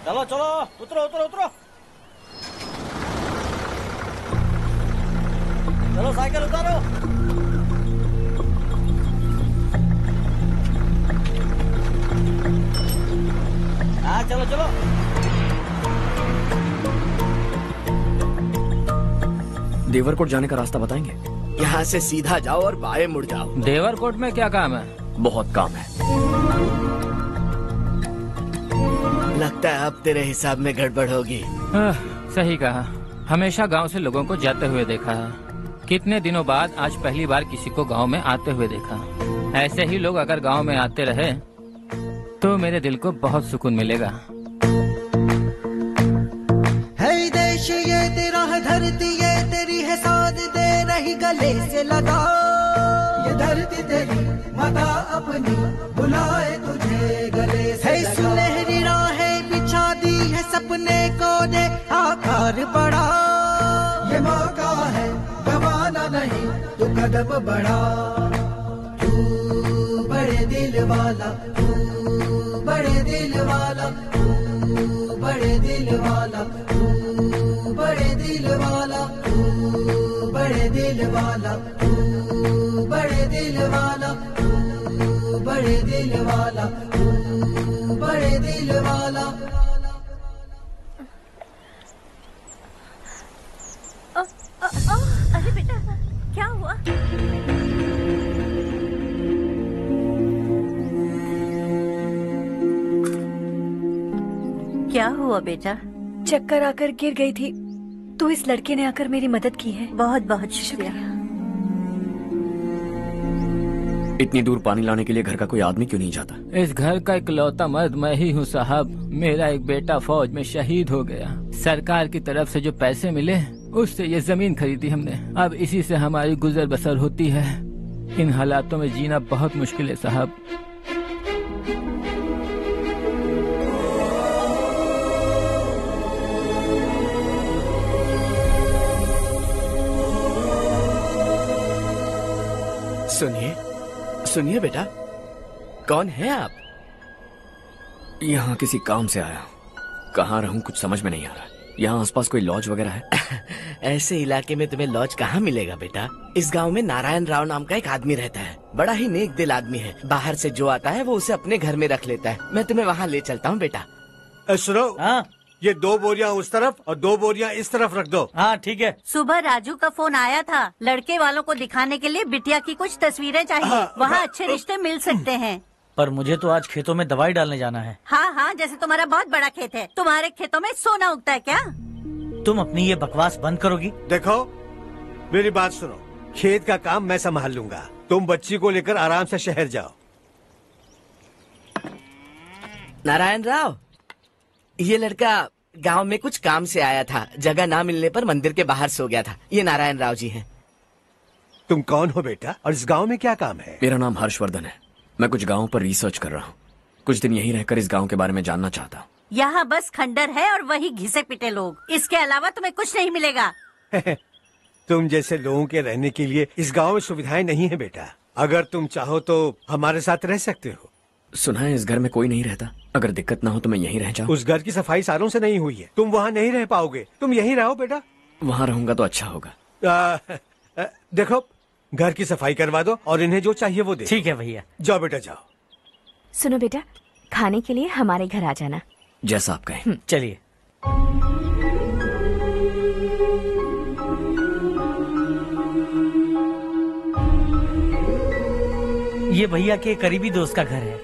चलो चलो, उतरो उतरो उतरो। चलो साइकिल उतारो। चलो चलो। देवरकोट जाने का रास्ता बताएंगे? यहाँ से सीधा जाओ और बाएं मुड़ जाओ। देवरकोट में क्या काम है? बहुत काम है। लगता है अब तेरे हिसाब में गड़बड़ होगी। सही कहा। हमेशा गांव से लोगों को जाते हुए देखा है, कितने दिनों बाद आज पहली बार किसी को गांव में आते हुए देखा। ऐसे ही लोग अगर गांव में आते रहे तो मेरे दिल को बहुत सुकून मिलेगा। है देश ये तेरा है, धरती ये तेरी है, साथ दे रही गले से लगा। ये धरती तेरी माता अपनी बुलाए तुझे गले से लगा। सुनहरी राहें बिछा दी है, सपने को दे आकार बड़ा। ये मौका है गवाना नहीं, तू कदम बढ़ा। तू बड़े दिल वाला, तू बड़े दिल वाला, तू बड़े दिल वाला, तू बड़े दिल वाला, तू बड़े दिल वाला, तू बड़े दिल वाला, तू बड़े दिल वाला, तू बड़े दिल वाला। अरे बेटा क्या हुआ? क्या हुआ बेटा? चक्कर आकर गिर गई थी तो इस लड़के ने आकर मेरी मदद की है। बहुत बहुत शुक्रिया। इतनी दूर पानी लाने के लिए घर का कोई आदमी क्यों नहीं जाता? इस घर का इकलौता मर्द मैं ही हूँ साहब। मेरा एक बेटा फौज में शहीद हो गया। सरकार की तरफ से जो पैसे मिले उससे ये जमीन खरीदी हमने। अब इसी से हमारी गुजर बसर होती है। इन हालातों में जीना बहुत मुश्किल है साहब। सुनिए सुनिए बेटा, कौन है आप? यहाँ किसी काम से आया। कहाँ रहूं कुछ समझ में नहीं आ रहा। यहाँ आसपास कोई लॉज वगैरह है? ऐसे इलाके में तुम्हें लॉज कहाँ मिलेगा बेटा? इस गांव में नारायण राव नाम का एक आदमी रहता है। बड़ा ही नेक दिल आदमी है। बाहर से जो आता है वो उसे अपने घर में रख लेता है। मैं तुम्हें वहाँ ले चलता हूँ बेटा। सुनो, ये 2 बोरियां उस तरफ और 2 बोरियां इस तरफ रख दो। हाँ ठीक है। सुबह राजू का फोन आया था, लड़के वालों को दिखाने के लिए बिटिया की कुछ तस्वीरें चाहिए। वहाँ अच्छे रिश्ते मिल सकते हैं। पर मुझे तो आज खेतों में दवाई डालने जाना है। हाँ हाँ, जैसे तुम्हारा बहुत बड़ा खेत है। तुम्हारे खेतों में सोना उगता है क्या? तुम अपनी ये बकवास बंद करोगी? देखो मेरी बात सुनो, खेत का काम मैं संभाल लूंगा। तुम बच्ची को लेकर आराम से शहर जाओ। नारायण राव, ये लड़का गांव में कुछ काम से आया था। जगह ना मिलने पर मंदिर के बाहर सो गया था। ये नारायण राव जी हैं। तुम कौन हो बेटा और इस गांव में क्या काम है? मेरा नाम हर्षवर्धन है। मैं कुछ गाँव पर रिसर्च कर रहा हूँ। कुछ दिन यहीं रहकर इस गाँव के बारे में जानना चाहता हूँ। यहाँ बस खंडर है और वही घिसे पिटे लोग। इसके अलावा तुम्हें कुछ नहीं मिलेगा। तुम जैसे लोगों के रहने के लिए इस गांव में सुविधाएं नहीं है बेटा। अगर तुम चाहो तो हमारे साथ रह सकते हो। सुना है इस घर में कोई नहीं रहता। अगर दिक्कत ना हो तो मैं यहीं रह जाऊँ। उस घर की सफाई सालों से नहीं हुई है। तुम वहाँ नहीं रह पाओगे। तुम यहीं रहो बेटा। वहाँ रहूंगा तो अच्छा होगा। देखो, घर की सफाई करवा दो और इन्हें जो चाहिए वो दे। ठीक है भैया। जाओ बेटा जाओ। सुनो बेटा, खाने के लिए हमारे घर आ जाना। जैसा आप कहें। चलिए। ये भैया के करीबी दोस्त का घर है।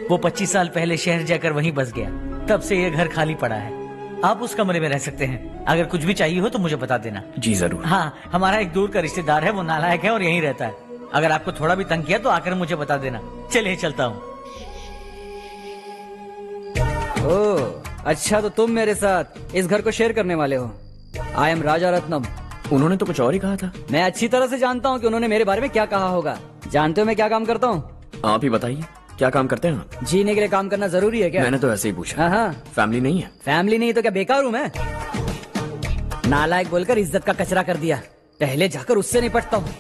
वो 25 साल पहले शहर जाकर वहीं बस गया। तब से ये घर खाली पड़ा है। आप उस कमरे में रह सकते हैं। अगर कुछ भी चाहिए हो तो मुझे बता देना। जी जरूर। हाँ, हमारा एक दूर का रिश्तेदार है, वो नालायक है और यहीं रहता है। अगर आपको थोड़ा भी तंग किया तो आकर मुझे बता देना। चलिए चलता हूँ। ओह, अच्छा तो तुम मेरे साथ इस घर को शेयर करने वाले हो। आई एम राजा रत्नम। उन्होंने तो कुछ और ही कहा था। मैं अच्छी तरह से जानता हूँ कि उन्होंने मेरे बारे में क्या कहा होगा। जानते हो मैं क्या काम करता हूँ? आप ही बताइए, क्या काम करते हैं आप? जीने के लिए काम करना जरूरी है क्या? मैंने तो ऐसे ही पूछा। हाँ। फैमिली नहीं है? फैमिली नहीं तो क्या बेकार हूँ मैं? नालायक बोलकर इज्जत का कचरा कर दिया। पहले जाकर उससे निपटता हूँ।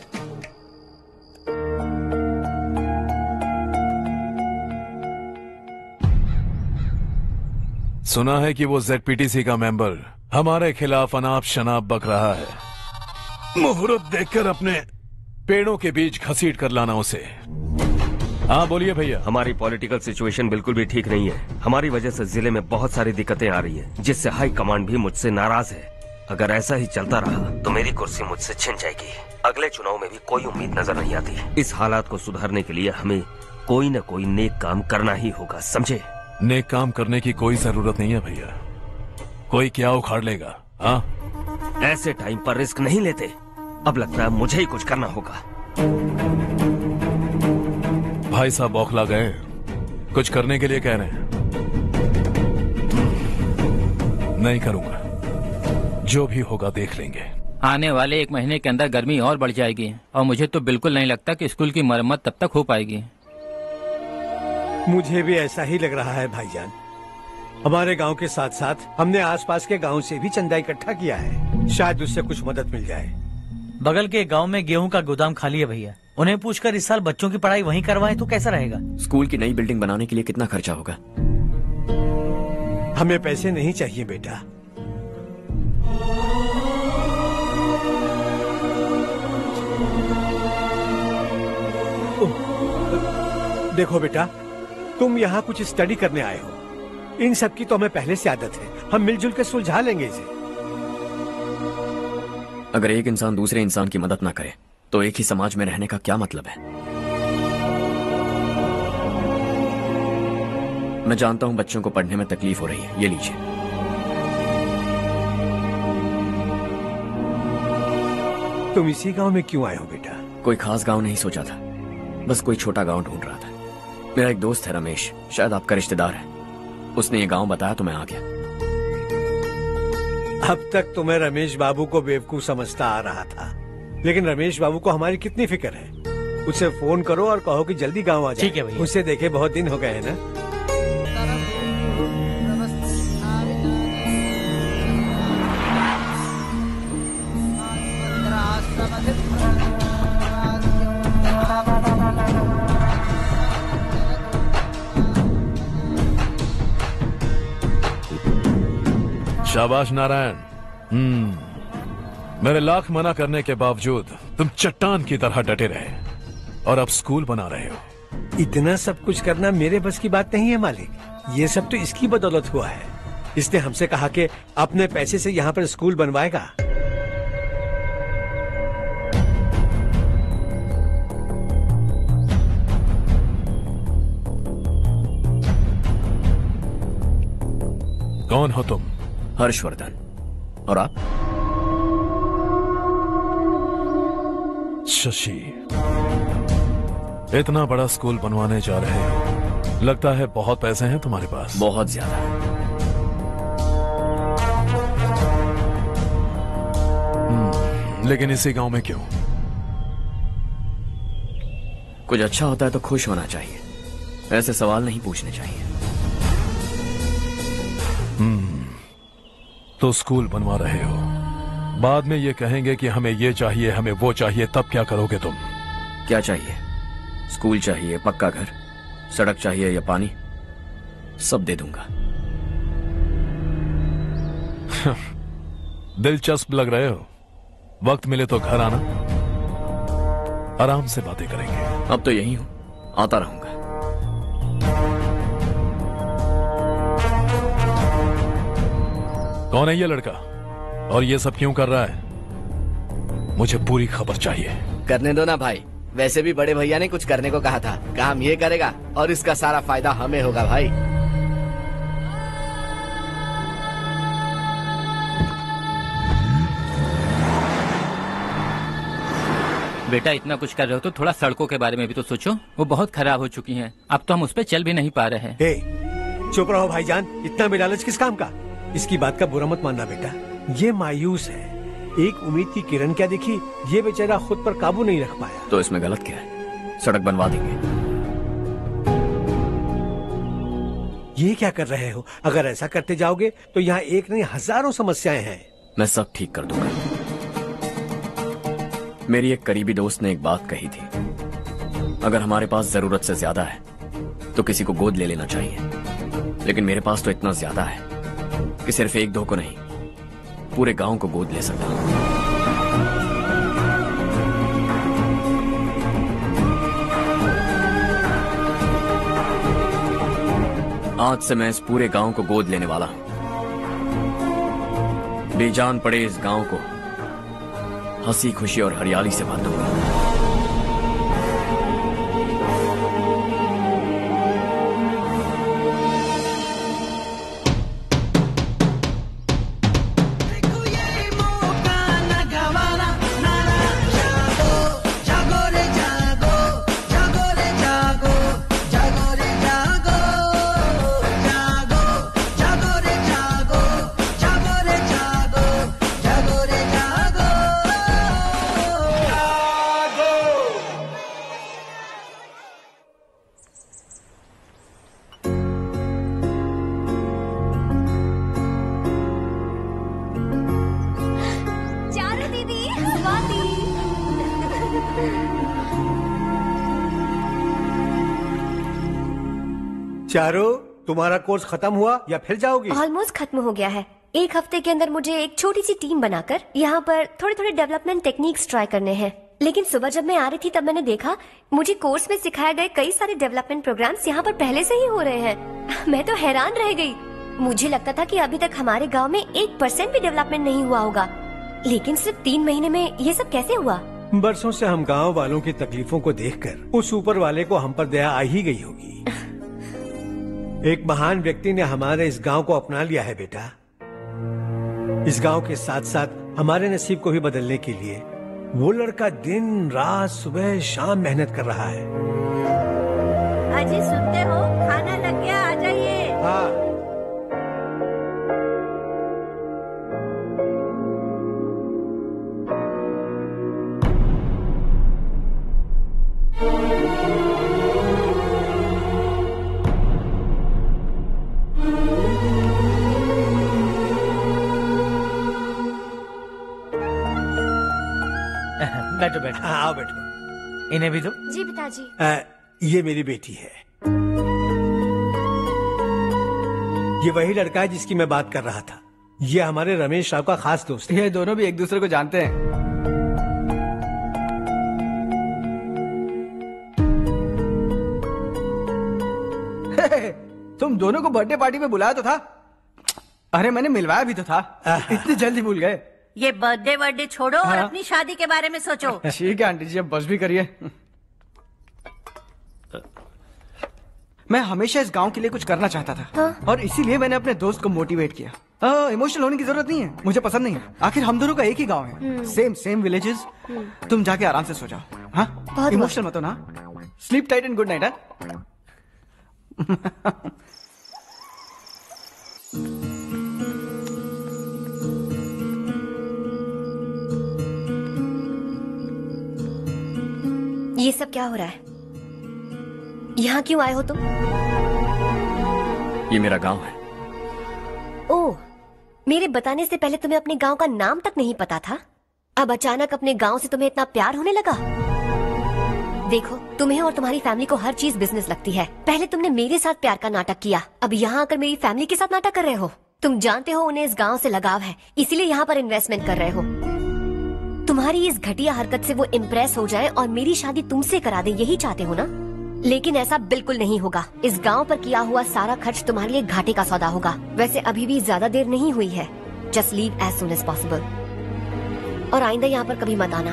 सुना है कि वो ZPTC का मेंबर हमारे खिलाफ अनाप शनाप बक रहा है। मुहूर्त देखकर अपने पेड़ों के बीच घसीट कर लाना उसे। हाँ बोलिए भैया। हमारी पॉलिटिकल सिचुएशन बिल्कुल भी ठीक नहीं है। हमारी वजह से जिले में बहुत सारी दिक्कतें आ रही है, जिससे हाई कमांड भी मुझसे नाराज है। अगर ऐसा ही चलता रहा तो मेरी कुर्सी मुझसे छिन जाएगी। अगले चुनाव में भी कोई उम्मीद नजर नहीं आती। इस हालात को सुधारने के लिए हमें कोई न कोई नेक काम करना ही होगा, समझे? नेक काम करने की कोई जरूरत नहीं है भैया, कोई क्या उखाड़ लेगा। हाँ, ऐसे टाइम पर रिस्क नहीं लेते। अब लगता है मुझे ही कुछ करना होगा। भाई साहब बौखला गए, कुछ करने के लिए कह रहे हैं। नहीं करूंगा, जो भी होगा देख लेंगे। आने वाले 1 महीने के अंदर गर्मी और बढ़ जाएगी और मुझे तो बिल्कुल नहीं लगता कि स्कूल की मरम्मत तब तक हो पाएगी। मुझे भी ऐसा ही लग रहा है भाईजान। हमारे गांव के साथ साथ हमने आसपास के गांव से भी चंदा इकट्ठा किया है, शायद उससे कुछ मदद मिल जाए। बगल के गांव में गेहूं का गोदाम खाली है भैया, उन्हें पूछकर इस साल बच्चों की पढ़ाई वहीं करवाएं तो कैसा रहेगा? स्कूल की नई बिल्डिंग बनाने के लिए कितना खर्चा होगा? हमें पैसे नहीं चाहिए बेटा। देखो बेटा, तुम यहाँ कुछ स्टडी करने आए हो, इन सब की तो हमें पहले से आदत है। हम मिलजुल के सुलझा लेंगे इसे। अगर एक इंसान दूसरे इंसान की मदद ना करे तो एक ही समाज में रहने का क्या मतलब है? मैं जानता हूं बच्चों को पढ़ने में तकलीफ हो रही है, ये लीजिए। तुम इसी गांव में क्यों आए हो बेटा? कोई खास गांव नहीं सोचा था, बस कोई छोटा गांव ढूंढ रहा था। मेरा एक दोस्त है रमेश, शायद आपका रिश्तेदार है, उसने ये गांव बताया तो मैं आ गया। अब तक तो मैं रमेश बाबू को बेवकूफ समझता आ रहा था, लेकिन रमेश बाबू को हमारी कितनी फिक्र है। उसे फोन करो और कहो कि जल्दी गांव आ जाए। ठीक है भैया। उसे देखे बहुत दिन हो गए हैं ना। शाबाश नारायण। मेरे लाख मना करने के बावजूद तुम चट्टान की तरह डटे रहे और अब स्कूल बना रहे हो। इतना सब कुछ करना मेरे बस की बात नहीं है मालिक, ये सब तो इसकी बदौलत हुआ है। इसने हमसे कहा कि अपने पैसे से यहाँ पर स्कूल बनवाएगा। कौन हो तुम? हर्षवर्धन। और आप? शशि। इतना बड़ा स्कूल बनवाने जा रहे हो, लगता है बहुत पैसे हैं तुम्हारे पास। बहुत ज्यादा। लेकिन इसी गांव में क्यों? कुछ अच्छा होता है तो खुश होना चाहिए, ऐसे सवाल नहीं पूछने चाहिए। तो स्कूल बनवा रहे हो, बाद में ये कहेंगे कि हमें ये चाहिए, हमें वो चाहिए, तब क्या करोगे तुम? क्या चाहिए? स्कूल चाहिए, पक्का घर, सड़क चाहिए या पानी, सब दे दूंगा। दिलचस्प लग रहे हो। वक्त मिले तो घर आना, आराम से बातें करेंगे। अब तो यही हूं, आता रहूंगा। कौन है ये लड़का और ये सब क्यों कर रहा है? मुझे पूरी खबर चाहिए। करने दो ना भाई, वैसे भी बड़े भैया ने कुछ करने को कहा था, काम ये करेगा और इसका सारा फायदा हमें होगा भाई। बेटा इतना कुछ कर रहे हो तो थोड़ा सड़कों के बारे में भी तो सोचो, वो बहुत खराब हो चुकी हैं। अब तो हम उस पर चल भी नहीं पा रहे हैं। चुप रहो भाईजान, इतना भी लालच किस काम का? इसकी बात का बुरा मत मानना बेटा, ये मायूस है। एक उम्मीद की किरण क्या दिखी, ये बेचारा खुद पर काबू नहीं रख पाया। तो इसमें गलत क्या है? सड़क बनवा देंगे। ये क्या कर रहे हो? अगर ऐसा करते जाओगे तो यहाँ एक नहीं हजारों समस्याएं हैं। मैं सब ठीक कर दूंगा। मेरी एक करीबी दोस्त ने एक बात कही थी, अगर हमारे पास जरूरत से ज्यादा है तो किसी को गोद ले लेना चाहिए। लेकिन मेरे पास तो इतना ज्यादा है कि सिर्फ एक दो को नहीं, पूरे गांव को गोद ले सकता हूं। आज से मैं इस पूरे गांव को गोद लेने वाला हूं। बेजान पड़े इस गांव को हंसी खुशी और हरियाली से भर दूंगा। चारों, तुम्हारा कोर्स खत्म हुआ या फिर जाओगी? ऑलमोस्ट खत्म हो गया है। एक हफ्ते के अंदर मुझे एक छोटी सी टीम बनाकर यहाँ पर थोड़े थोड़े डेवलपमेंट टेक्निक्स ट्राई करने हैं। लेकिन सुबह जब मैं आ रही थी तब मैंने देखा मुझे कोर्स में सिखाए गए कई सारे डेवलपमेंट प्रोग्राम्स यहाँ पर पहले से ही हो रहे हैं। मैं तो हैरान रह गई। मुझे लगता था कि अभी तक हमारे गाँव में 1% भी डेवलपमेंट नहीं हुआ होगा, लेकिन सिर्फ 3 महीने में ये सब कैसे हुआ? बरसों से हम गांव वालों की तकलीफों को देखकर उस ऊपर वाले को हम पर दया आ ही गई होगी। एक महान व्यक्ति ने हमारे इस गांव को अपना लिया है बेटा। इस गांव के साथ साथ हमारे नसीब को भी बदलने के लिए वो लड़का दिन रात सुबह शाम मेहनत कर रहा है। अजी सुनते हो, खाना लग गया, आ जाइए। हाँ। बैठो बैठो। आओ बैठो। इन्हें भी दो। जी पिताजी। ये मेरी बेटी है। ये वही लड़का है जिसकी मैं बात कर रहा था। ये हमारे रमेश राव का खास दोस्त है। ये दोनों भी एक दूसरे को जानते हैं। तुम दोनों को बर्थडे पार्टी में बुलाया तो था। अरे मैंने मिलवाया भी तो था। इतनी जल्दी भूल गए। ये बर्थडे छोड़ो और अपनी शादी के बारे में सोचो। ठीक है आंटी जी, अब बस भी करिए। मैं हमेशा इस गांव के लिए कुछ करना चाहता था। हाँ? और इसीलिए मैंने अपने दोस्त को मोटिवेट किया। इमोशनल होने की जरूरत नहीं है, मुझे पसंद नहीं है। आखिर हम दोनों का एक ही गांव है, सेम विलेजेस। तुम जाके आराम से सो जाओ। हाँ, इमोशनल मत हो ना। Sleep tight and good night. ये सब क्या हो रहा है? यहाँ क्यों आए हो तुम? ये मेरा गांव है। ओह, मेरे बताने से पहले तुम्हें अपने गांव का नाम तक नहीं पता था? अब अचानक अपने गांव से तुम्हें इतना प्यार होने लगा? देखो, तुम्हें और तुम्हारी फैमिली को हर चीज बिजनेस लगती है। पहले तुमने मेरे साथ प्यार का नाटक किया, अब यहाँ आकर मेरी फैमिली के साथ नाटक कर रहे हो। तुम जानते हो उन्हें इस गांव से लगाव है, इसीलिए यहाँ पर इन्वेस्टमेंट कर रहे हो। तुम्हारी इस घटिया हरकत से वो इम्प्रेस हो जाए और मेरी शादी तुमसे करा दे, यही चाहते हो ना? लेकिन ऐसा बिल्कुल नहीं होगा। इस गांव पर किया हुआ सारा खर्च तुम्हारे लिए घाटे का सौदा होगा। वैसे अभी भी ज्यादा देर नहीं हुई है। Just leave as soon as possible और आइंदा यहाँ पर कभी मत आना।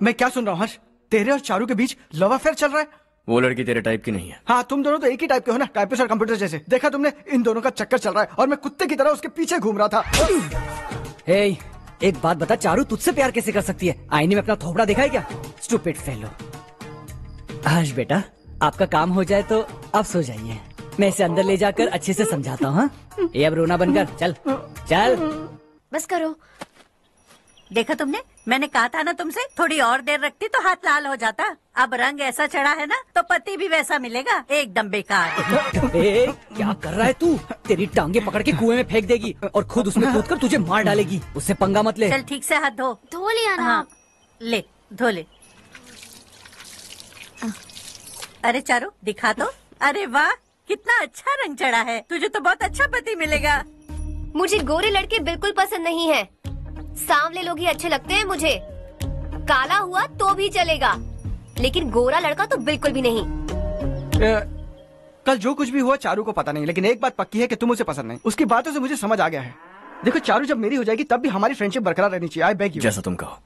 मैं क्या सुन रहा हूँ हर्ष? तेरे और चारू के बीच लव अफेयर चल रहा है? वो लड़की तेरे टाइप की नहीं है। हाँ, तुम दोनों तो एक ही टाइप के हो ना, टाइपिस्ट और कंप्यूटर जैसे। देखा तुमने, इन दोनों का चक्कर चल रहा है और मैं कुत्ते की तरह उसके पीछे घूम रहा था। हे, एक बात बता, चारू तुझसे प्यार कैसे कर सकती है? आईने में अपना थोबड़ा देखा है क्या? Stupid fellow. हर्ष बेटा, आपका काम हो जाए तो अब सो जाइए। मैं इसे अंदर ले जाकर अच्छे से समझाता हूँ। ये अब रोना बंद कर। चल चल, बस करो। देखा तुमने, मैंने कहा था ना तुमसे, थोड़ी और देर रखती तो हाथ लाल हो जाता। अब रंग ऐसा चढ़ा है ना तो पति भी वैसा मिलेगा। एकदम बेकार। क्या कर रहा है तू? तेरी टांगे पकड़ के कुएं में फेंक देगी और खुद उसमें कूदकर तुझे मार डालेगी। उससे पंगा मत ले। चल ठीक से हाथ धो। धो लिया ना? हाँ, ले धो ले। अरे चारू दिखा तो। अरे वाह, कितना अच्छा रंग चढ़ा है। तुझे तो बहुत अच्छा पति मिलेगा। मुझे गोरे लड़के बिल्कुल पसंद नहीं है। सांवले लोग ही अच्छे लगते हैं मुझे। काला हुआ तो भी चलेगा, लेकिन गोरा लड़का तो बिल्कुल भी नहीं। कल जो कुछ भी हुआ चारू को पता नहीं, लेकिन एक बात पक्की है कि तुम उसे पसंद नहीं। उसकी बातों से मुझे समझ आ गया है। देखो चारू जब मेरी हो जाएगी तब भी हमारी फ्रेंडशिप बरकरार रहनी चाहिए। I beg you. जैसा तुम कहो।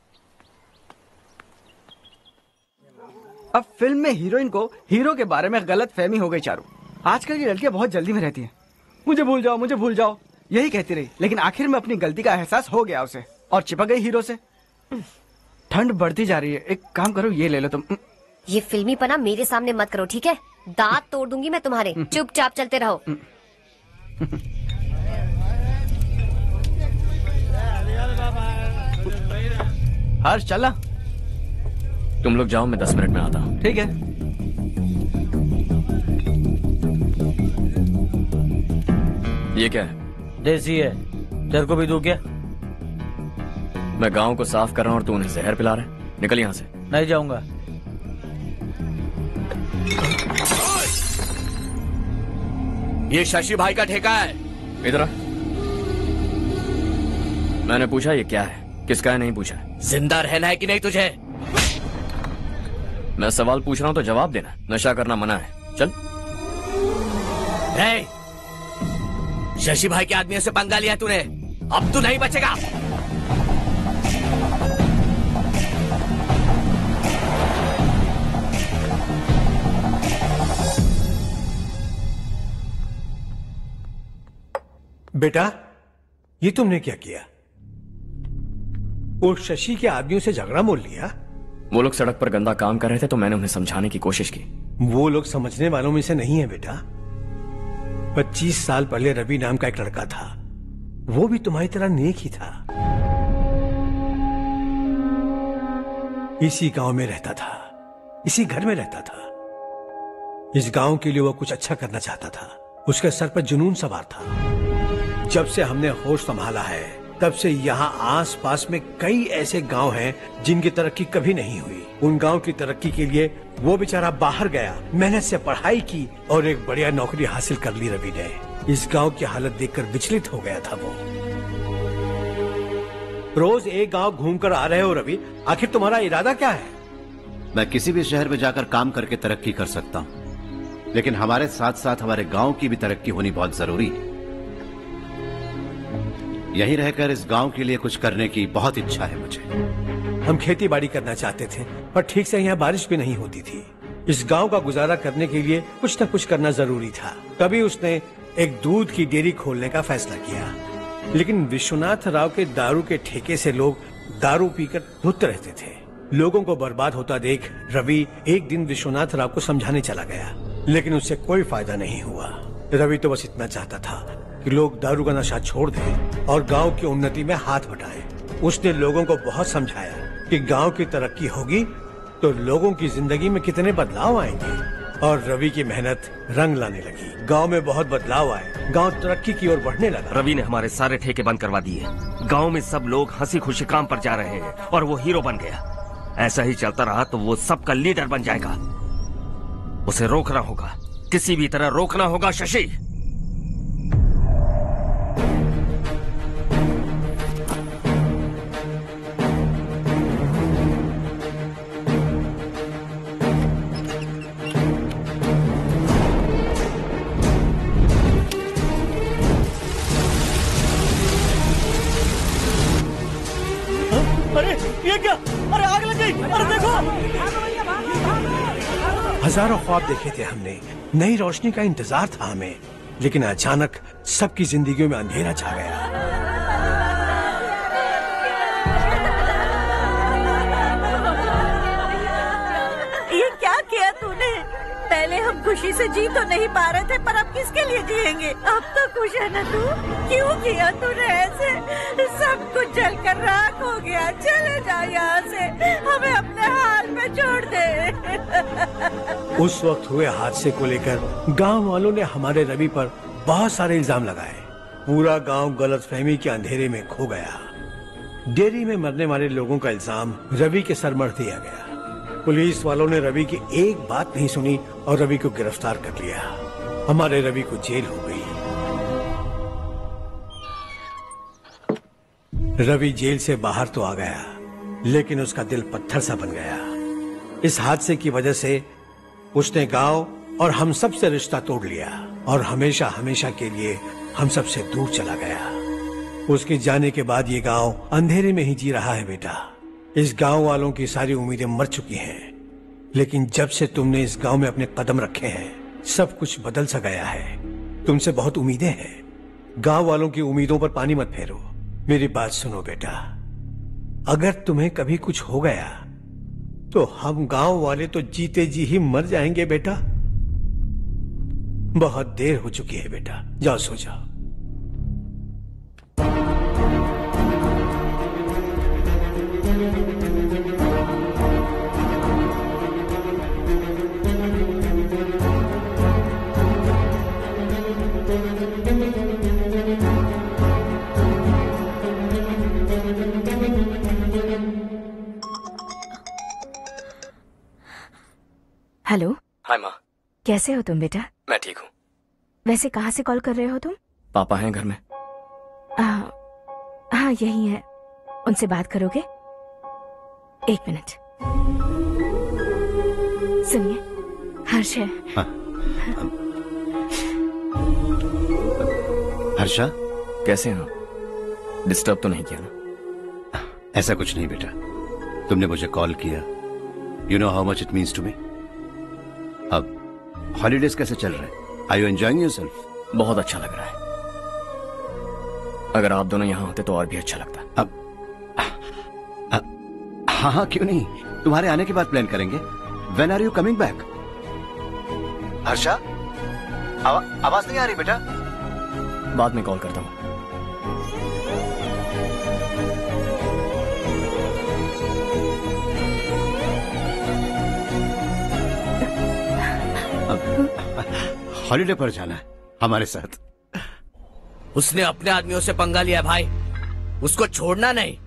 अब फिल्म में हीरोइन को हीरो के बारे में गलत फहमी हो गई चारू। आजकल की लड़कियां बहुत जल्दी में रहती हैं। मुझे भूल जाओ, मुझे भूल जाओ, यही कहती रही, लेकिन आखिर में अपनी गलती का एहसास हो गया उसे और चिपक गई हीरो से। ठंड बढ़ती जा रही है, एक काम करो ये ले लो तुम। ये फिल्मी पना मेरे सामने मत करो, ठीक है? दांत तोड़ दूंगी मैं तुम्हारे। चुपचाप चलते रहो। हर्ष चला। तुम लोग जाओ, मैं 10 मिनट में आता हूँ। ठीक है। ये क्या है? देसी है, तेरे को भी दूं क्या? मैं गांव को साफ कर रहा हूँ और तू उन्हें जहर पिला रहा है। निकल यहाँ से। नहीं जाऊंगा। ये शशि भाई का ठेका है। इधर आ। मैंने पूछा ये क्या है, किसका है नहीं पूछा। जिंदा रहना है कि नहीं तुझे? मैं सवाल पूछ रहा हूँ तो जवाब देना। नशा करना मना है। चल। शशि भाई के आदमियों से पंगा लिया तूने, अब तू नहीं बचेगा। बेटा, ये तुमने क्या किया? वो शशि के आदमियों से झगड़ा मोल लिया? वो लोग सड़क पर गंदा काम कर रहे थे तो मैंने उन्हें समझाने की कोशिश की। वो लोग समझने वालों में से नहीं है बेटा। 25 साल पहले रवि नाम का एक लड़का था, वो भी तुम्हारी तरह नेक ही था। इसी गांव में रहता था, इसी घर में रहता था। इस गांव के लिए वो कुछ अच्छा करना चाहता था। उसके सर पर जुनून सवार था। जब से हमने होश संभाला है तब से यहाँ आस पास में कई ऐसे गांव हैं जिनकी तरक्की कभी नहीं हुई। उन गांव की तरक्की के लिए वो बेचारा बाहर गया, मेहनत से पढ़ाई की और एक बढ़िया नौकरी हासिल कर ली रवि ने। इस गांव की हालत देखकर विचलित हो गया था वो। रोज एक गांव घूमकर आ रहे हो रवि, आखिर तुम्हारा इरादा क्या है? मैं किसी भी शहर में जाकर काम करके तरक्की कर सकता हूँ, लेकिन हमारे साथ साथ हमारे गांव की भी तरक्की होनी बहुत जरूरी है। यहीं रहकर इस गांव के लिए कुछ करने की बहुत इच्छा है मुझे। हम खेती बाड़ी करना चाहते थे, पर ठीक से यहाँ बारिश भी नहीं होती थी। इस गांव का गुजारा करने के लिए कुछ न कुछ करना जरूरी था। तभी उसने एक दूध की डेयरी खोलने का फैसला किया। लेकिन विश्वनाथ राव के दारू के ठेके से लोग दारू पीकर धुत रहते थे। लोगों को बर्बाद होता देख रवि एक दिन विश्वनाथ राव को समझाने चला गया, लेकिन उससे कोई फायदा नहीं हुआ। रवि तो बस इतना चाहता था कि लोग दारू का नशा छोड़ दें और गांव की उन्नति में हाथ बटाएं। उसने लोगों को बहुत समझाया कि गांव की तरक्की होगी तो लोगों की जिंदगी में कितने बदलाव आएंगे, और रवि की मेहनत रंग लाने लगी। गांव में बहुत बदलाव आए, गांव तरक्की की ओर बढ़ने लगा। रवि ने हमारे सारे ठेके बंद करवा दिए। गांव में सब लोग हंसी खुशी काम पर जा रहे हैं और वो हीरो बन गया। ऐसा ही चलता रहा तो वो सबका लीडर बन जाएगा। उसे रोकना होगा, किसी भी तरह रोकना होगा शशि। अरे ये क्या? अरे आग लग गई! अरे देखो! हजारों ख्वाब देखे थे हमने, नई रोशनी का इंतजार था हमें, लेकिन अचानक सबकी जिंदगियों में अंधेरा छा गया। ये क्या किया तूने? पहले हम खुशी से जी तो नहीं पा रहे थे, पर अब किसके लिए जिएंगे? अब तो खुश है ना तू? क्यों किया तूने ऐसे? सब कुछ जलकर राख हो गया। चले जा यहाँ से, हमें अपने हाल में छोड़ दे। उस वक्त हुए हादसे को लेकर गांव वालों ने हमारे रवि पर बहुत सारे इल्जाम लगाए। पूरा गांव गलतफहमी के अंधेरे में खो गया। डेयरी में मरने वाले लोगों का इल्जाम रवि के सर मढ़ दिया गया। पुलिस वालों ने रवि की एक बात नहीं सुनी और रवि को गिरफ्तार कर लिया। हमारे रवि को जेल हो गई। रवि जेल से बाहर तो आ गया, लेकिन उसका दिल पत्थर सा बन गया। इस हादसे की वजह से उसने गांव और हम सब से रिश्ता तोड़ लिया और हमेशा हमेशा के लिए हम सब से दूर चला गया। उसके जाने के बाद ये गांव अंधेरे में ही जी रहा है बेटा। इस गांव वालों की सारी उम्मीदें मर चुकी हैं, लेकिन जब से तुमने इस गांव में अपने कदम रखे हैं सब कुछ बदल सा गया है। तुमसे बहुत उम्मीदें हैं। गांव वालों की उम्मीदों पर पानी मत फेरो। मेरी बात सुनो बेटा, अगर तुम्हें कभी कुछ हो गया तो हम गांव वाले तो जीते जी ही मर जाएंगे बेटा। बहुत देर हो चुकी है बेटा, जाओ सो जाओ। हेलो। हाय माँ। कैसे हो तुम बेटा? मैं ठीक हूँ। वैसे कहाँ से कॉल कर रहे हो तुम? पापा हैं घर में। हाँ यही है। उनसे बात करोगे? एक मिनट सुनिए, हर्ष है। हर्षा, कैसे हैं आप? डिस्टर्ब तो नहीं किया ना? ऐसा कुछ नहीं बेटा, तुमने मुझे कॉल किया। You know how much it means to me. अब हॉलीडेज कैसे चल रहे हैं? Are you enjoying yourself? बहुत अच्छा लग रहा है। अगर आप दोनों यहाँ होते तो और भी अच्छा लगता। अब हाँ, क्यों नहीं, तुम्हारे आने के बाद प्लान करेंगे। When are you coming back? Harsha, आवाज नहीं आ रही बेटा। बाद में कॉल करता हूँ। हॉलीडे पर जाना है हमारे साथ। उसने अपने आदमियों से पंगा लिया भाई, उसको छोड़ना नहीं।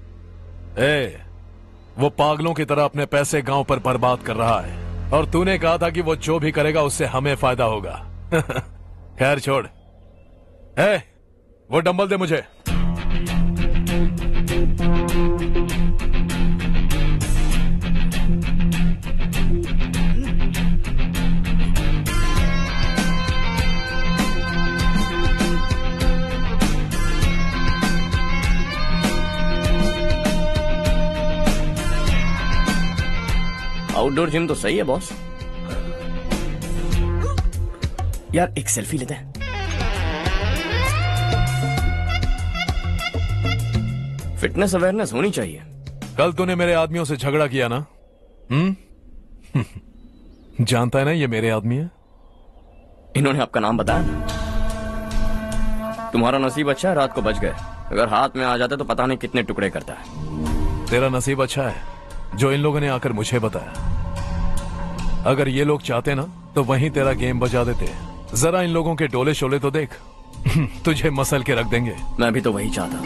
वो पागलों की तरह अपने पैसे गांव पर बर्बाद कर रहा है और तूने कहा था कि वो जो भी करेगा उससे हमें फायदा होगा। खैर छोड़। वो डंबल दे मुझे। आउटडोर जिम तो सही है बॉस। यार एक सेल्फी लेते हैं। फिटनेस अवेयरनेस होनी चाहिए। कल तूने मेरे आदमियों से झगड़ा किया ना? जानता है ना ये मेरे आदमी है। इन्होंने आपका नाम बताया? तुम्हारा नसीब अच्छा है, रात को बच गए। अगर हाथ में आ जाते तो पता नहीं कितने टुकड़े करता है। तेरा नसीब अच्छा है जो इन लोगों ने आकर मुझे बताया। अगर ये लोग चाहते ना तो वहीं तेरा गेम बजा देते। जरा इन लोगों के डोले शोले तो देख। तुझे मसल के रख देंगे। मैं भी तो वही चाहता।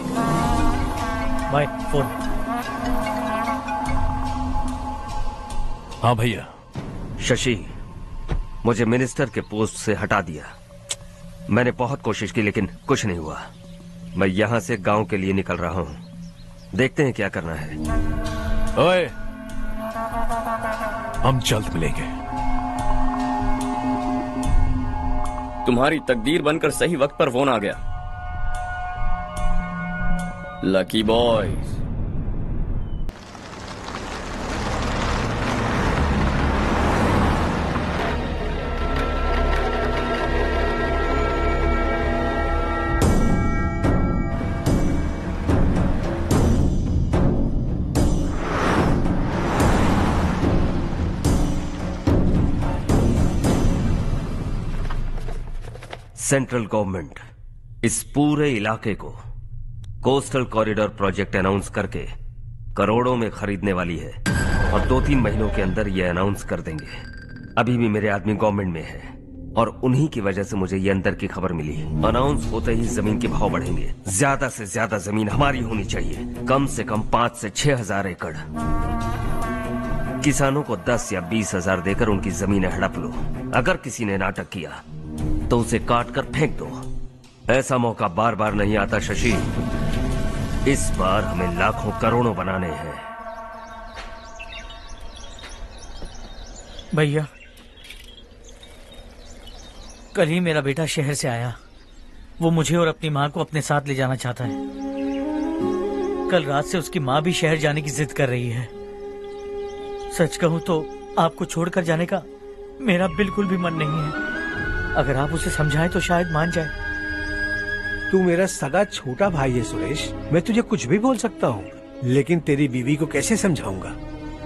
भाई फोन। हाँ भैया। शशि, मुझे मिनिस्टर के पोस्ट से हटा दिया। मैंने बहुत कोशिश की लेकिन कुछ नहीं हुआ। मैं यहाँ से गांव के लिए निकल रहा हूँ। देखते हैं क्या करना है। ओए, हम जल्द मिलेंगे। तुम्हारी तकदीर बनकर सही वक्त पर फोन आ गया। Lucky boys. सेंट्रल गवर्नमेंट इस पूरे इलाके को कोस्टल कॉरिडोर प्रोजेक्ट अनाउंस करके करोड़ों में खरीदने वाली है और 2-3 महीनों के अंदर ये अनाउंस कर देंगे। अभी भी मेरे आदमी गवर्नमेंट में है और उन्हीं की वजह से मुझे ये अंदर की खबर मिली। अनाउंस होते ही जमीन के भाव बढ़ेंगे। ज्यादा से ज्यादा जमीन हमारी होनी चाहिए, कम से कम 5 से 6 हजार एकड़। किसानों को 10 या 20 हजार देकर उनकी जमीनें हड़प लो। अगर किसी ने नाटक किया तो उसे काट कर फेंक दो। ऐसा मौका बार बार नहीं आता शशि। इस बार हमें लाखों करोड़ों बनाने हैं। भैया, कल ही मेरा बेटा शहर से आया। वो मुझे और अपनी माँ को अपने साथ ले जाना चाहता है। कल रात से उसकी माँ भी शहर जाने की जिद कर रही है। सच कहूँ तो आपको छोड़कर जाने का मेरा बिल्कुल भी मन नहीं है। अगर आप उसे समझाएं तो शायद मान जाए। तू मेरा सगा छोटा भाई है सुरेश, मैं तुझे कुछ भी बोल सकता हूँ, लेकिन तेरी बीवी को कैसे समझाऊंगा?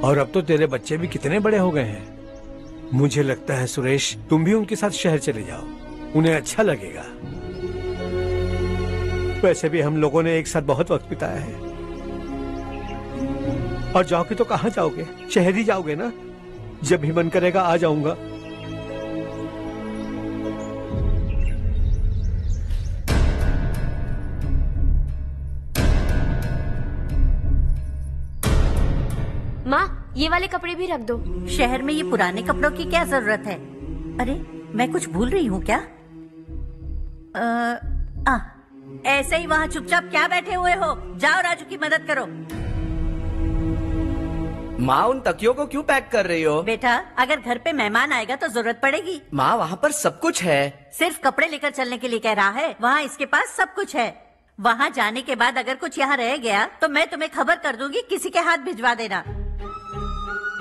और अब तो तेरे बच्चे भी कितने बड़े हो गए हैं। मुझे लगता है सुरेश, तुम भी उनके साथ शहर चले जाओ, उन्हें अच्छा लगेगा। वैसे भी हम लोगों ने एक साथ बहुत वक्त बिताया है। और जाओगे तो कहाँ जाओगे? शहर ही जाओगे ना? जब भी मन करेगा आ जाऊंगा। माँ, ये वाले कपड़े भी रख दो। शहर में ये पुराने कपड़ों की क्या जरूरत है? अरे, मैं कुछ भूल रही हूँ क्या? ऐसे ही वहाँ चुपचाप क्या बैठे हुए हो? जाओ राजू की मदद करो। माँ, उन तकियों को क्यों पैक कर रही हो? बेटा, अगर घर पे मेहमान आएगा तो जरूरत पड़ेगी। माँ, वहाँ पर सब कुछ है। सिर्फ कपड़े लेकर चलने के लिए कह रहा है? वहाँ इसके पास सब कुछ है। वहाँ जाने के बाद अगर कुछ यहाँ रह गया तो मैं तुम्हें खबर कर दूंगी, किसी के हाथ भिजवा देना।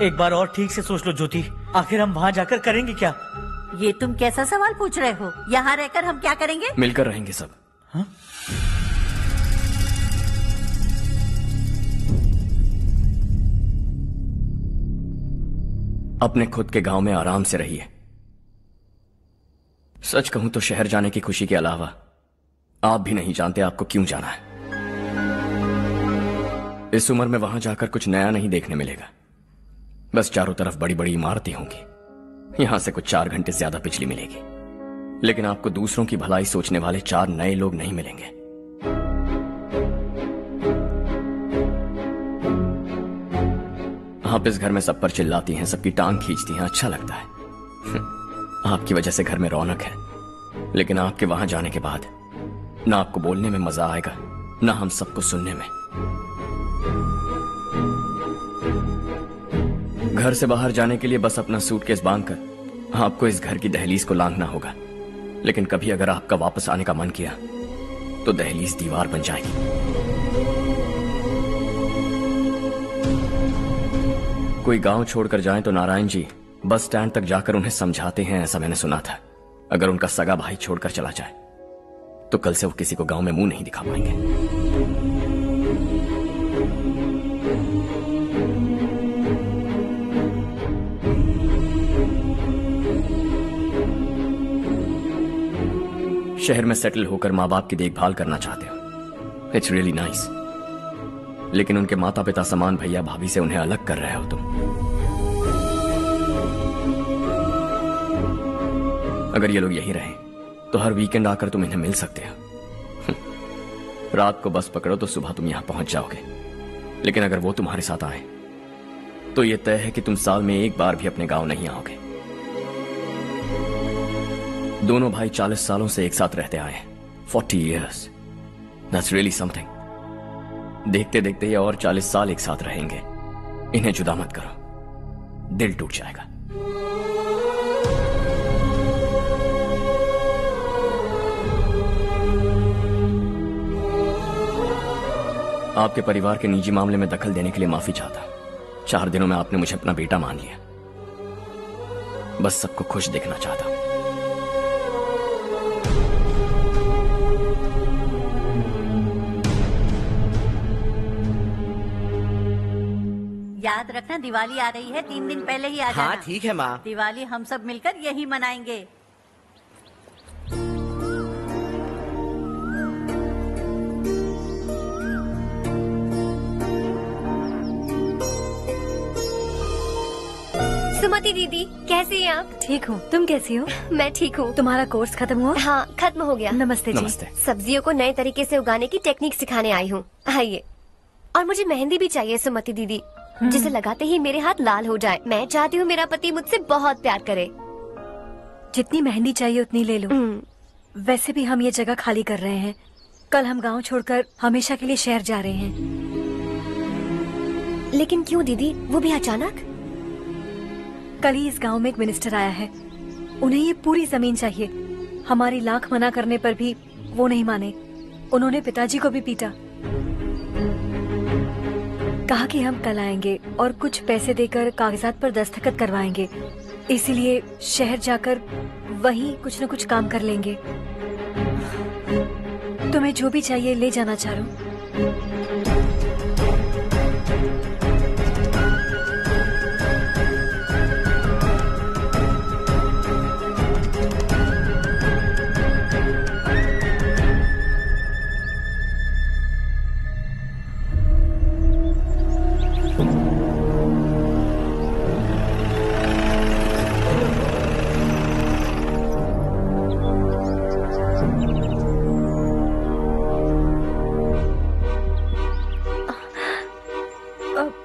एक बार और ठीक से सोच लो ज्योति, आखिर हम वहाँ जाकर करेंगे क्या? ये तुम कैसा सवाल पूछ रहे हो? यहाँ रहकर हम क्या करेंगे? मिलकर रहेंगे सब। हाँ? अपने खुद के गांव में आराम से रहिए। सच कहूं तो शहर जाने की खुशी के अलावा आप भी नहीं जानते आपको क्यों जाना है। इस उम्र में वहां जाकर कुछ नया नहीं देखने मिलेगा। बस चारों तरफ बड़ी बड़ी इमारतें होंगी। यहां से कुछ 4 घंटे ज्यादा बिजली मिलेगी, लेकिन आपको दूसरों की भलाई सोचने वाले 4 नए लोग नहीं मिलेंगे। आप इस घर में सब पर चिल्लाती हैं, सबकी टांग खींचती हैं, अच्छा लगता है। आपकी वजह से घर में रौनक है, लेकिन आपके वहां जाने के बाद ना आपको बोलने में मजा आएगा, ना हम सबको सुनने में। घर से बाहर जाने के लिए बस अपना सूटकेस बांधकर आपको इस घर की दहलीज को लांघना होगा, लेकिन कभी अगर आपका वापस आने का मन किया तो दहलीज दीवार बन जाएगी। कोई गांव छोड़कर जाएं तो नारायण जी बस स्टैंड तक जाकर उन्हें समझाते हैं, ऐसा मैंने सुना था। अगर उनका सगा भाई छोड़कर चला जाए तो कल से वो किसी को गांव में मुंह नहीं दिखा पाएंगे। शहर में सेटल होकर माँ बाप की देखभाल करना चाहते हो, इट्स रियली नाइस, लेकिन उनके माता पिता समान भैया भाभी से उन्हें अलग कर रहे हो तुम। अगर ये लोग यहीं रहें तो हर वीकेंड आकर तुम इन्हें मिल सकते हो। रात को बस पकड़ो तो सुबह तुम यहां पहुंच जाओगे, लेकिन अगर वो तुम्हारे साथ आए तो ये तय है कि तुम साल में एक बार भी अपने गांव नहीं आओगे। दोनों भाई 40 सालों से एक साथ रहते आए हैं, 40 years, that's really something। देखते देखते ये और 40 साल एक साथ रहेंगे। इन्हें जुदा मत करो, दिल टूट जाएगा। आपके परिवार के निजी मामले में दखल देने के लिए माफी चाहता। 4 दिनों में आपने मुझे अपना बेटा मान लिया। बस सबको खुश देखना चाहता। याद रखना, दिवाली आ रही है, 3 दिन पहले ही आ जाना। हाँ ठीक है माँ। दिवाली हम सब मिलकर यही मनाएंगे। सुमति दीदी, कैसी हैं आप? ठीक हूँ, तुम कैसी हो? मैं ठीक हूँ। तुम्हारा कोर्स खत्म हुआ? हाँ, खत्म हो गया। नमस्ते जी। नमस्ते। सब्जियों को नए तरीके से उगाने की टेक्निक सिखाने आई हूँ। आइए। और मुझे मेहंदी भी चाहिए सुमति दीदी, जिसे लगाते ही मेरे हाथ लाल हो जाए। मैं चाहती हूँ मेरा पति मुझसे बहुत प्यार करे। जितनी मेहंदी चाहिए उतनी ले लो। वैसे भी हम ये जगह खाली कर रहे हैं। कल हम गांव छोड़कर हमेशा के लिए शहर जा रहे हैं। लेकिन क्यों दीदी, वो भी अचानक? कल ही इस गांव में एक मिनिस्टर आया है, उन्हें ये पूरी जमीन चाहिए। हमारी लाख मना करने पर भी वो नहीं माने। उन्होंने पिताजी को भी पीटा। कहा कि हम कल आएंगे और कुछ पैसे देकर कागजात पर दस्तखत करवाएंगे। इसीलिए शहर जाकर वहीं कुछ न कुछ काम कर लेंगे। तुम्हें जो भी चाहिए ले जाना चारू।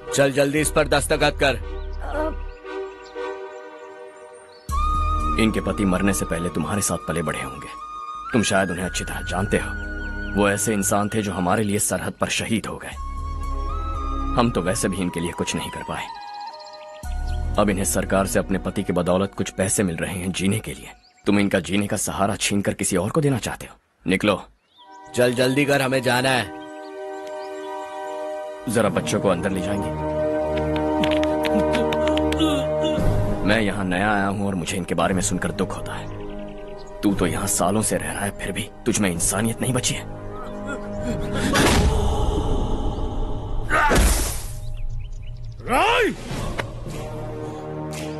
चल जल्दी इस पर दस्तखत कर। इनके पति मरने से पहले तुम्हारे साथ पले बढ़े होंगे। तुम शायद उन्हें अच्छी तरह जानते हो। वो ऐसे इंसान थे जो हमारे लिए सरहद पर शहीद हो गए। हम तो वैसे भी इनके लिए कुछ नहीं कर पाए। अब इन्हें सरकार से अपने पति की बदौलत कुछ पैसे मिल रहे हैं जीने के लिए। तुम इनका जीने का सहारा छीनकर किसी और को देना चाहते हो। निकलो, चल जल्दी कर, हमें जाना है। जरा बच्चों को अंदर ले जाएंगे। मैं यहाँ नया आया हूँ और मुझे इनके बारे में सुनकर दुख होता है। तू तो यहाँ सालों से रह रहा है, फिर भी तुझ में इंसानियत नहीं बची है।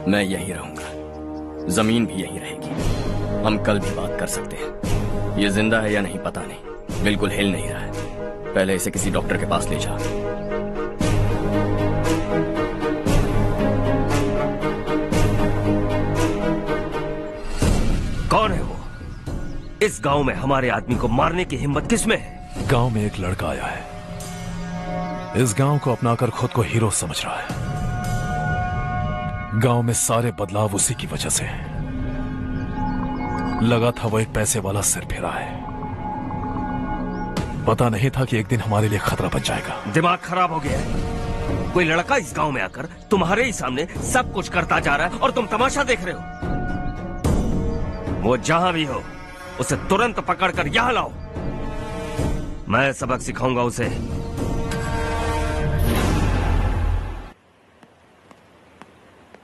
मैं यहीं रहूंगा, जमीन भी यहीं रहेगी। हम कल भी बात कर सकते हैं। ये जिंदा है या नहीं पता नहीं, बिल्कुल हिल नहीं रहा है। पहले इसे किसी डॉक्टर के पास ले जा। कौन है वो? इस गांव में हमारे आदमी को मारने की हिम्मत किसमें है? गांव में एक लड़का आया है। इस गांव को अपनाकर खुद को हीरो समझ रहा है। गांव में सारे बदलाव उसी की वजह से है। लगा था वो एक पैसे वाला सिर फिरा है। पता नहीं था कि एक दिन हमारे लिए खतरा बन जाएगा। दिमाग खराब हो गया है। कोई लड़का इस गांव में आकर तुम्हारे ही सामने सब कुछ करता जा रहा है और तुम तमाशा देख रहे हो। वो जहां भी हो उसे तुरंत पकड़कर यहां लाओ। मैं सबक सिखाऊंगा उसे।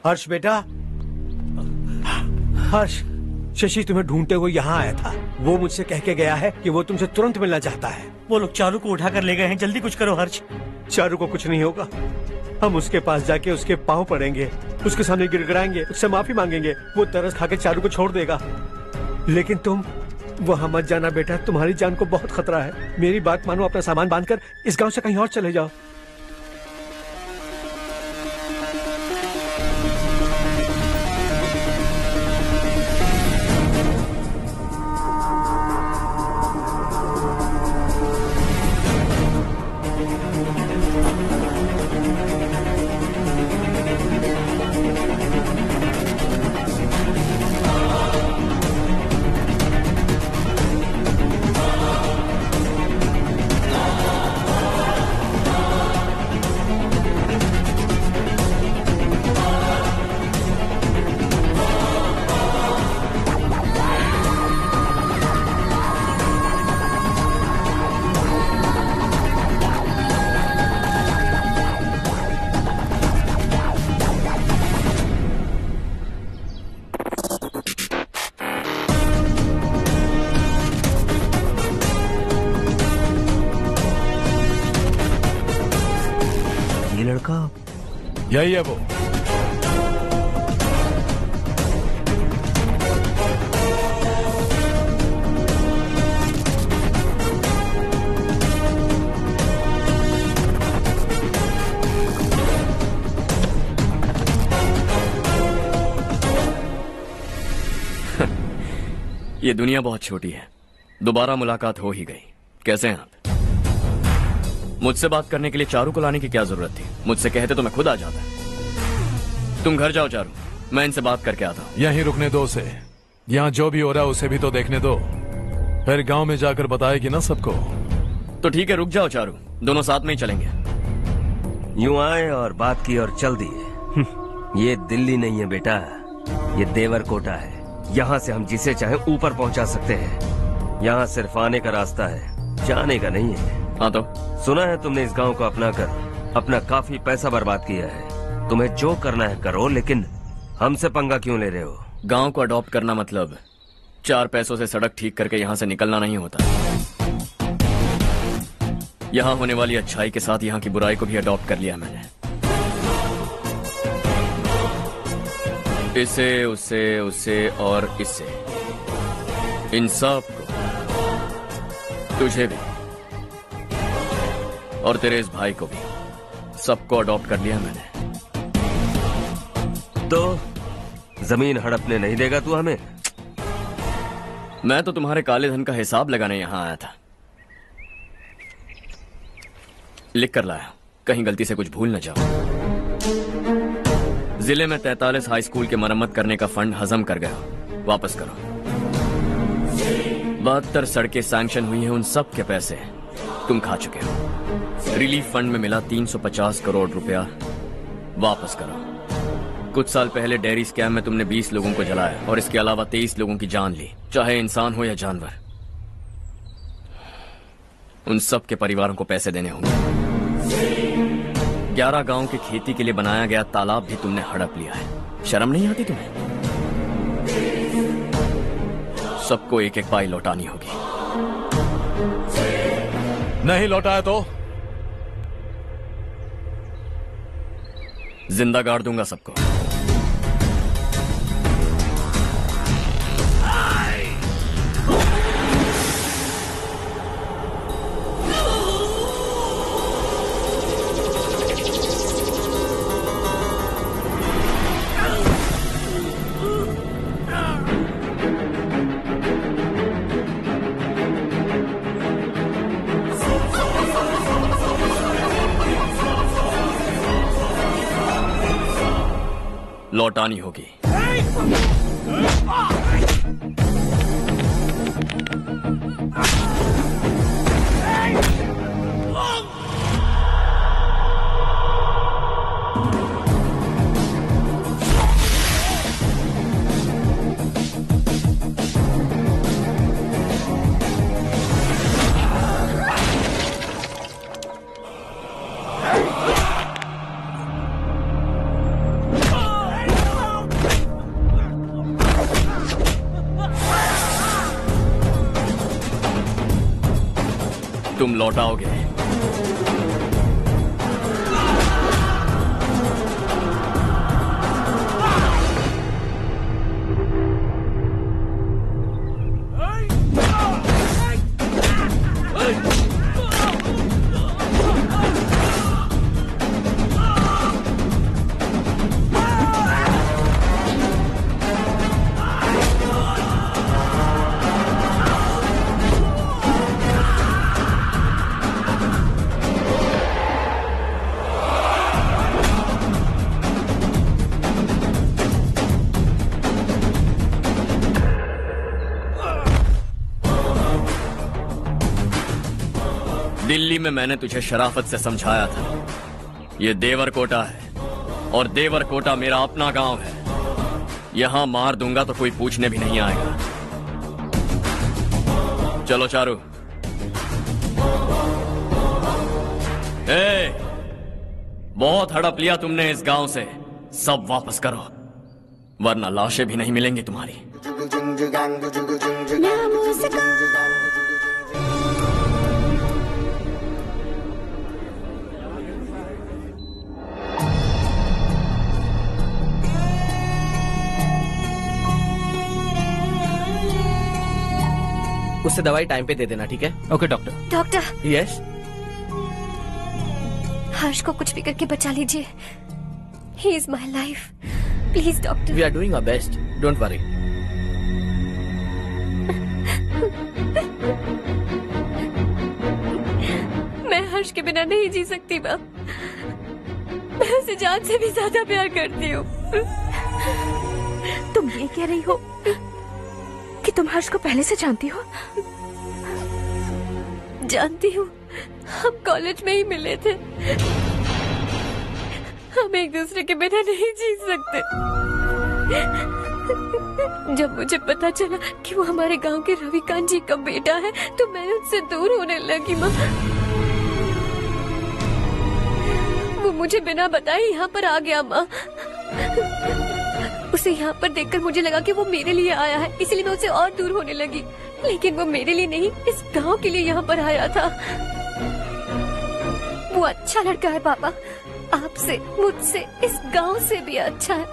हर्ष बेटा, हर्ष, शशि तुम्हें ढूंढते हुए यहाँ आया था। वो मुझसे कह के गया है कि वो तुमसे तुरंत मिलना चाहता है। वो लोग चारू को उठाकर ले गए हैं, जल्दी कुछ करो हर्ष। चारू को कुछ नहीं होगा। हम उसके पास जाके उसके पांव पड़ेंगे, उसके सामने गिड़गिड़ाएंगे, उससे माफी मांगेंगे। वो तरस खा के चारू को छोड़ देगा। लेकिन तुम वहां मत जाना बेटा, तुम्हारी जान को बहुत खतरा है। मेरी बात मानो, अपना सामान बांधकर इस गांव से कहीं और चले जाओ। यही है वो। ये दुनिया बहुत छोटी है। दोबारा मुलाकात हो ही गई। कैसे हैं आप? मुझसे बात करने के लिए चारू को लाने की क्या जरूरत थी? मुझसे कहते तो मैं खुद आ जाता। तुम घर जाओ चारू, मैं इनसे बात करके आता हूँ। यहीं रुकने दो उसे। यहाँ जो भी हो रहा है उसे भी तो देखने दो। फिर गांव में जाकर बताएगी ना सबको। तो ठीक है, रुक जाओ चारू, दोनों साथ में ही चलेंगे। यूं आए और बात की और चल दिए। ये दिल्ली नहीं है बेटा, ये देवरकोटा है। यहाँ से हम जिसे चाहे ऊपर पहुँचा सकते हैं। यहाँ सिर्फ आने का रास्ता है, जाने का नहीं है। हाँ तो सुना है तुमने इस गांव को अपना कर अपना काफी पैसा बर्बाद किया है। तुम्हें जो करना है करो, लेकिन हमसे पंगा क्यों ले रहे हो? गांव को अडॉप्ट करना मतलब 4 पैसों से सड़क ठीक करके यहाँ से निकलना नहीं होता। यहाँ होने वाली अच्छाई के साथ यहाँ की बुराई को भी अडॉप्ट कर लिया मैंने। इसे, उसे, उसे और इससे, इन सब को, तुझे भी और तेरे इस भाई को भी, सबको अडॉप्ट कर लिया मैंने। तो जमीन हड़पने नहीं देगा तू हमें? मैं तो तुम्हारे काले धन का हिसाब लगाने यहां आया था। लिख कर लाया, कहीं गलती से कुछ भूल न जाओ। जिले में 43 हाई स्कूल के मरम्मत करने का फंड हजम कर गया, वापस करो। 72 सड़कें सैंक्शन हुई हैं, उन सब के पैसे तुम खा चुके हो। रिलीफ फंड में मिला 350 करोड़ रुपया, वापस करो। कुछ साल पहले डेयरी स्कैम में तुमने 20 लोगों को जलाया और इसके अलावा 23 लोगों की जान ली, चाहे इंसान हो या जानवर। उन सब के परिवारों को पैसे देने होंगे। 11 गांव की खेती के लिए बनाया गया तालाब भी तुमने हड़प लिया है। शर्म नहीं आती तुम्हें? सबको एक एक पाई लौटानी होगी। नहीं लौटाया तो जिंदा गाड़ दूंगा सबको। लौटानी होगी। तुम लौटाओगे। दिल्ली में मैंने तुझे शराफत से समझाया था, ये देवरकोटा है और देवरकोटा मेरा अपना गांव है। यहां मार दूंगा तो कोई पूछने भी नहीं आएगा। चलो चारू। बहुत हड़प लिया तुमने इस गांव से, सब वापस करो वरना लाशें भी नहीं मिलेंगी तुम्हारी। उससे दवाई टाइम पे दे देना, ठीक है? Okay doctor. Doctor. Yes. Harsh को कुछ भी करके बचा लीजिए। He is my life, please doctor. We are doing our best, don't worry. मैं हर्ष के बिना नहीं जी सकती मैम। मैं उसे जान से भी ज्यादा प्यार करती हूँ। तुम ये कह रही हो कि तुम हर्ष को पहले से जानती हो? जानती हूँ, हम कॉलेज में ही मिले थे। हम एक दूसरे के बिना नहीं जी सकते। जब मुझे पता चला कि वो हमारे गांव के रविकांत जी का बेटा है तो मैं उनसे दूर होने लगी माँ। वो मुझे बिना बताए यहाँ पर आ गया माँ। उसे यहाँ पर देखकर मुझे लगा कि वो मेरे लिए आया है, इसलिए मैं उससे और दूर होने लगी। लेकिन वो मेरे लिए नहीं, इस गांव के लिए यहाँ पर आया था। वो अच्छा लड़का है पापा, आपसे, मुझसे, इस गांव से भी अच्छा है,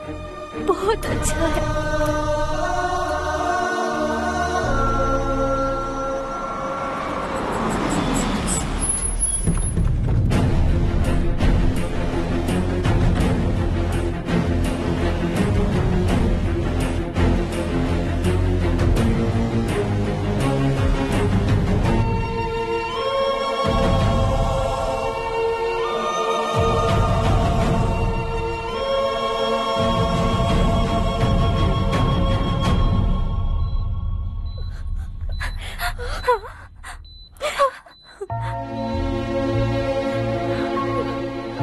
बहुत अच्छा है।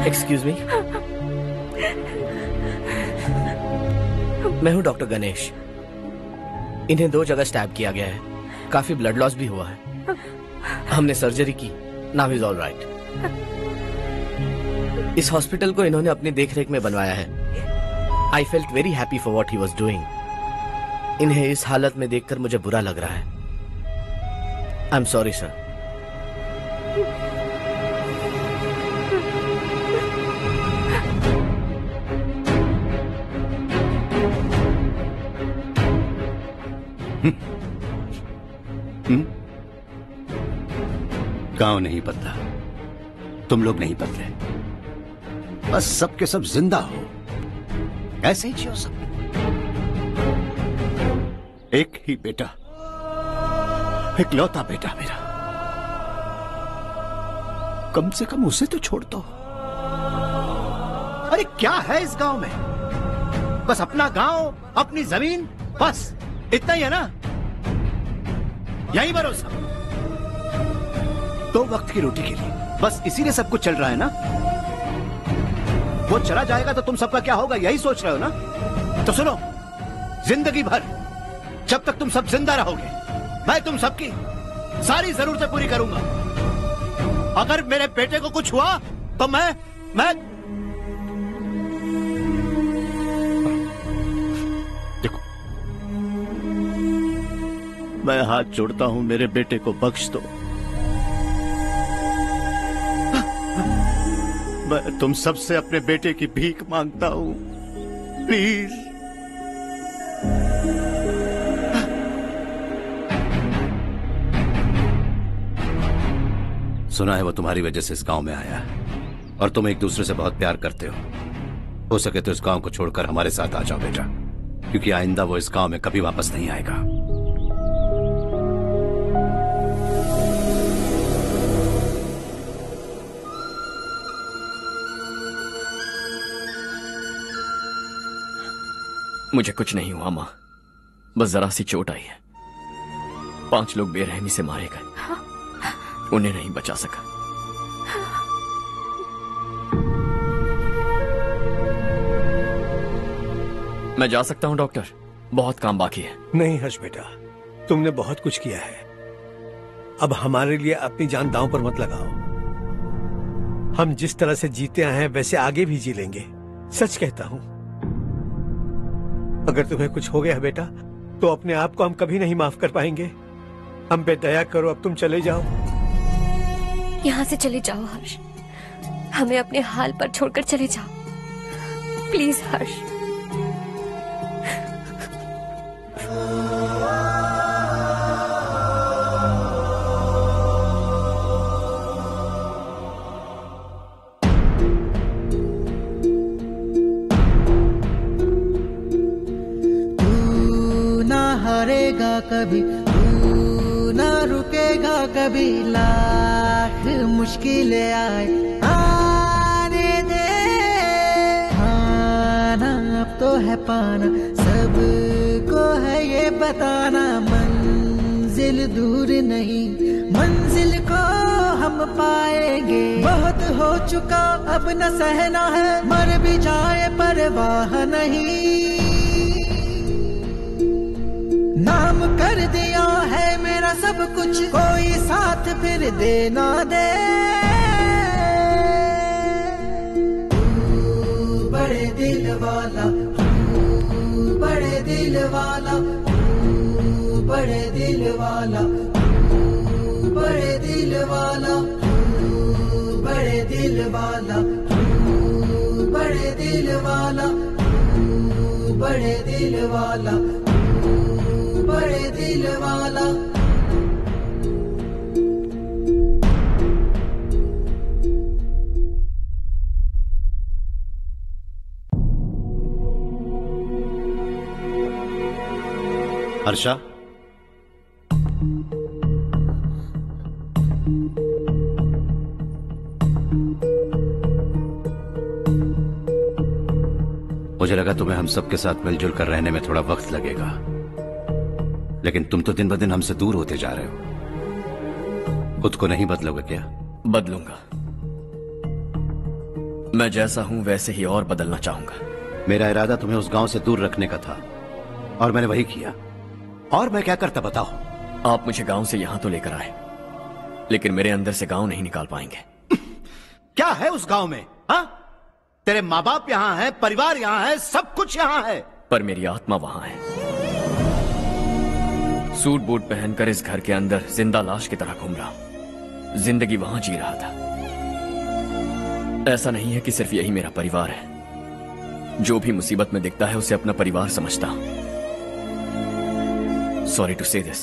एक्सक्यूज मी, मैं हूं डॉक्टर गणेश। इन्हें 2 जगह स्टैब किया गया है, काफी ब्लड लॉस भी हुआ है। हमने सर्जरी की, नाउ इज ऑल राइट। इस हॉस्पिटल को इन्होंने अपनी देखरेख में बनवाया है। I felt very happy for what he was doing. इन्हें इस हालत में देखकर मुझे बुरा लग रहा है। I am sorry sir. गांव नहीं बदला, तुम लोग नहीं बदले, बस सबके सब जिंदा हो, ऐसे ही जियो सब। एक ही बेटा, इकलौता बेटा मेरा, कम से कम उसे तो छोड़ दो। अरे क्या है इस गांव में? बस अपना गांव, अपनी जमीन, बस इतना ही है ना? यही भरोसा, 2 वक्त की रोटी के लिए, बस इसीलिए सब कुछ चल रहा है ना? वो चला जाएगा तो तुम सबका क्या होगा, यही सोच रहे हो ना? तो सुनो, जिंदगी भर जब तक तुम सब जिंदा रहोगे, मैं तुम सबकी सारी जरूरतें पूरी करूंगा। अगर मेरे बेटे को कुछ हुआ तो मैं देखो, मैं हाथ जोड़ता हूं, मेरे बेटे को बख्श दो। मैं तुम सबसे अपने बेटे की भीख मांगता हूं, प्लीज। सुना है वो तुम्हारी वजह से इस गांव में आया और तुम एक दूसरे से बहुत प्यार करते हो सके तो इस गांव को छोड़कर हमारे साथ आ जाओ बेटा, क्योंकि आइंदा वो इस गांव में कभी वापस नहीं आएगा। मुझे कुछ नहीं हुआ माँ, बस जरा सी चोट आई है। 5 लोग बेरहमी से मारे गए, उन्हें नहीं बचा सका। मैं जा सकता हूं डॉक्टर, बहुत काम बाकी है। नहीं हर्ष बेटा, तुमने बहुत कुछ किया है, अब हमारे लिए अपनी जान दांव पर मत लगाओ। हम जिस तरह से जीते आए हैं वैसे आगे भी जी लेंगे, सच कहता हूं। अगर तुम्हें कुछ हो गया बेटा तो अपने आप को हम कभी नहीं माफ कर पाएंगे। हम पे दया करो, अब तुम चले जाओ। यहाँ से चले जाओ हर्ष, हमें अपने हाल पर छोड़कर चले जाओ, प्लीज हर्ष। हारेगा कभी, तू ना रुकेगा कभी, लाख मुश्किलें आए आने दे। खाना अब तो है पाना, सबको है ये बताना, मंजिल दूर नहीं, मंजिल को हम पाएंगे। बहुत हो चुका अब न सहना है, मर भी जाए परवाह नहीं। नाम कर दिया है मेरा सब कुछ, कोई साथ फिर दे ना दे। बड़े दिल वाला, बड़े दिल वाला, बड़े दिल वाला, बड़े दिल वाला, बड़े दिल वाला, बड़े दिल वाला, बड़े दिल वाला, बड़े दिल वाला। हर्षा, मुझे लगा तुम्हें हम सबके साथ मिलजुल कर रहने में थोड़ा वक्त लगेगा, लेकिन तुम तो दिन ब दिन हमसे दूर होते जा रहे हो। खुद को नहीं बदलोगे क्या? बदलूंगा। मैं जैसा हूं वैसे ही और बदलना चाहूंगा। मेरा इरादा तुम्हें उस गांव से दूर रखने का था और मैंने वही किया। और मैं क्या करता बताओ? आप मुझे गांव से यहां तो लेकर आए, लेकिन मेरे अंदर से गांव नहीं निकाल पाएंगे। क्या है उस गांव में? हाँ, तेरे माँ बाप यहाँ हैं, परिवार यहाँ है, सब कुछ यहाँ है, पर मेरी आत्मा वहां है। सूट बूट पहनकर इस घर के अंदर जिंदा लाश की तरह घूम रहा हूं। जिंदगी वहां जी रहा था। ऐसा नहीं है कि सिर्फ यही मेरा परिवार है। जो भी मुसीबत में दिखता है उसे अपना परिवार समझता हूं। सॉरी टू से दिस।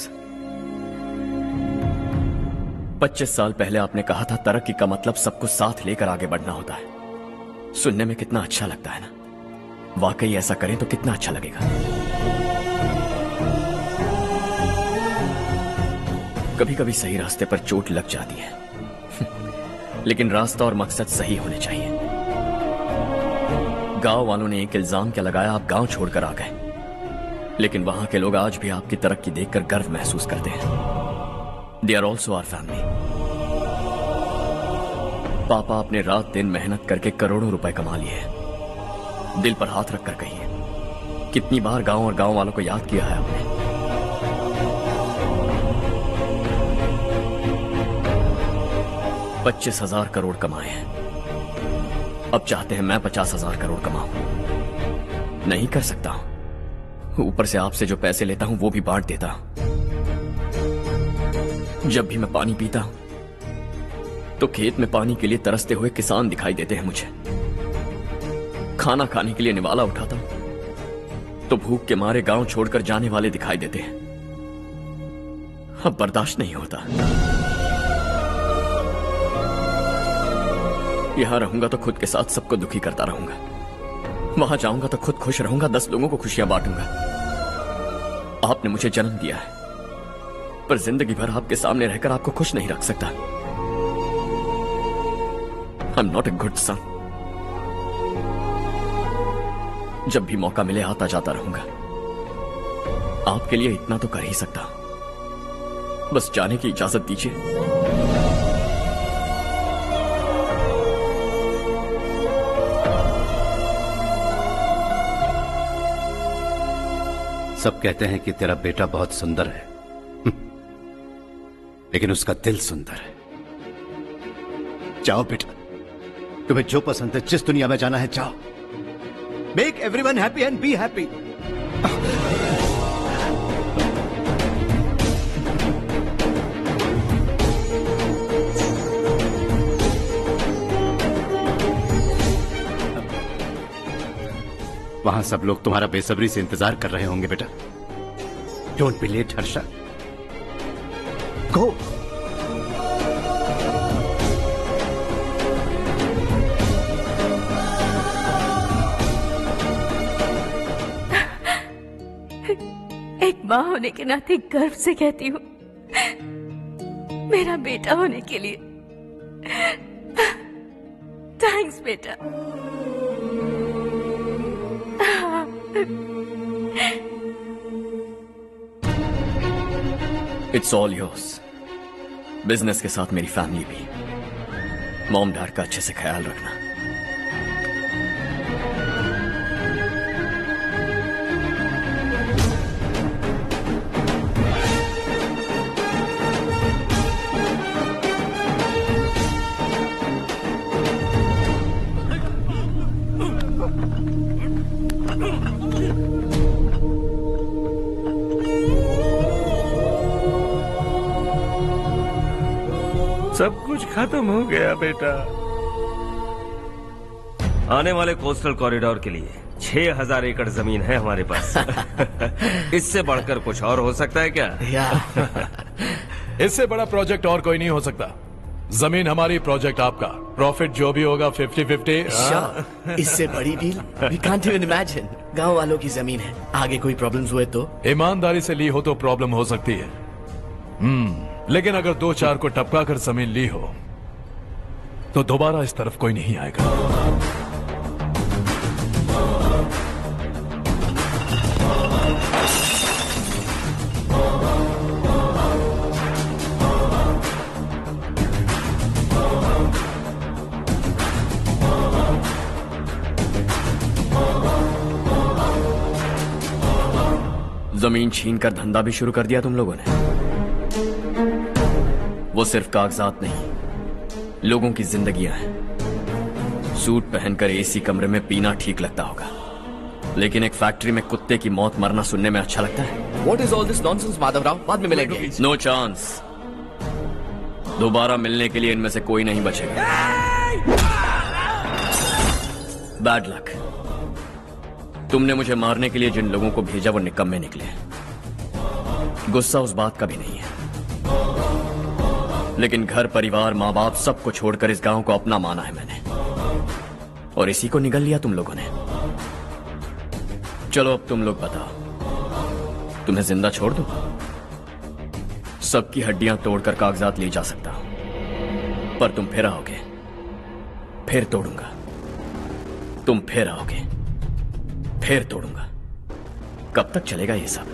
25 साल पहले आपने कहा था तरक्की का मतलब सबको साथ लेकर आगे बढ़ना होता है। सुनने में कितना अच्छा लगता है ना? वाकई ऐसा करें तो कितना अच्छा लगेगा। कभी कभी सही रास्ते पर चोट लग जाती है लेकिन रास्ता और मकसद सही होने चाहिए। गांव वालों ने एक इल्जाम क्या लगाया, आप गांव छोड़कर आ गए, लेकिन वहां के लोग आज भी आपकी तरक्की देखकर गर्व महसूस करते हैं। They are also our family. पापा आपने रात दिन मेहनत करके करोड़ों रुपए कमा लिए हैं। दिल पर हाथ रखकर कहिए, कितनी बार गांव और गांव वालों को याद किया है आपने? $25,000 करोड़ कमाए हैं। अब चाहते हैं मैं 50,000 करोड़ कमाऊं। नहीं कर सकता हूं। ऊपर से आपसे जो पैसे लेता हूं वो भी बांट देता हूं। जब भी मैं पानी पीता हूं तो खेत में पानी के लिए तरसते हुए किसान दिखाई देते हैं मुझे। खाना खाने के लिए निवाला उठाता हूं तो भूख के मारे गांव छोड़कर जाने वाले दिखाई देते हैं। अब बर्दाश्त नहीं होता। यहां रहूंगा तो खुद के साथ सबको दुखी करता रहूंगा। वहां जाऊंगा तो खुद खुश रहूंगा, 10 लोगों को खुशियां बांटूंगा। आपने मुझे जन्म दिया है, पर जिंदगी भर आपके सामने रहकर आपको खुश नहीं रख सकता। I am not a good son. जब भी मौका मिले आता जाता रहूंगा। आपके लिए इतना तो कर ही सकता हूं। बस जाने की इजाजत दीजिए। सब कहते हैं कि तेरा बेटा बहुत सुंदर है, लेकिन उसका दिल सुंदर है। जाओ बेटा, तुम्हें जो पसंद है, जिस दुनिया में जाना है जाओ। Make everyone happy and be happy. वहां सब लोग तुम्हारा बेसब्री से इंतजार कर रहे होंगे बेटा। डोंट बी लेट हर्षा, गो। एक माँ होने के नाते गर्व से कहती हूँ, मेरा बेटा होने के लिए थैंक्स बेटा। It's all yours. बिजनेस के साथ मेरी फैमिली भी। मॉम डैड का अच्छे से ख्याल रखना। सब कुछ खत्म हो गया बेटा। आने वाले कोस्टल कॉरिडोर के लिए 6000 एकड़ जमीन है हमारे पास। इससे बढ़कर कुछ और हो सकता है क्या? इससे बड़ा प्रोजेक्ट और कोई नहीं हो सकता। जमीन हमारी, प्रोजेक्ट आपका। प्रॉफिट जो भी होगा 50-50। इससे बड़ी deal we can't even imagine. गांव वालों की जमीन है, आगे कोई प्रॉब्लम्स हुए तो? ईमानदारी से ली हो तो प्रॉब्लम हो सकती है, लेकिन अगर 2-4 को टपका कर जमीन ली हो तो दोबारा इस तरफ कोई नहीं आएगा। जमीन छीन कर धंधा भी शुरू कर दिया तुम लोगों ने। वो सिर्फ कागजात नहीं, लोगों की जिंदगियां हैं। सूट पहनकर एसी कमरे में पीना ठीक लगता होगा, लेकिन एक फैक्ट्री में कुत्ते की मौत मरना सुनने में अच्छा लगता है। What is all this nonsense, Madhavrao? बाद में मिलेंगे। No chance. दोबारा मिलने के लिए इनमें से कोई नहीं बचेगा। Bad luck. तुमने मुझे मारने के लिए जिन लोगों को भेजा वो निकम्मे निकले। गुस्सा उस बात का भी नहीं है, लेकिन घर परिवार माँ बाप सबको छोड़कर इस गांव को अपना माना है मैंने, और इसी को निगल लिया तुम लोगों ने। चलो अब तुम लोग बताओ, तुम्हें जिंदा छोड़ दूं? सबकी हड्डियां तोड़कर कागजात ले जा सकता हूं, पर तुम फिर आओगे, फिर तोड़ूंगा। तुम फिर आओगे, फिर तोड़ूंगा। कब तक चलेगा ये सब?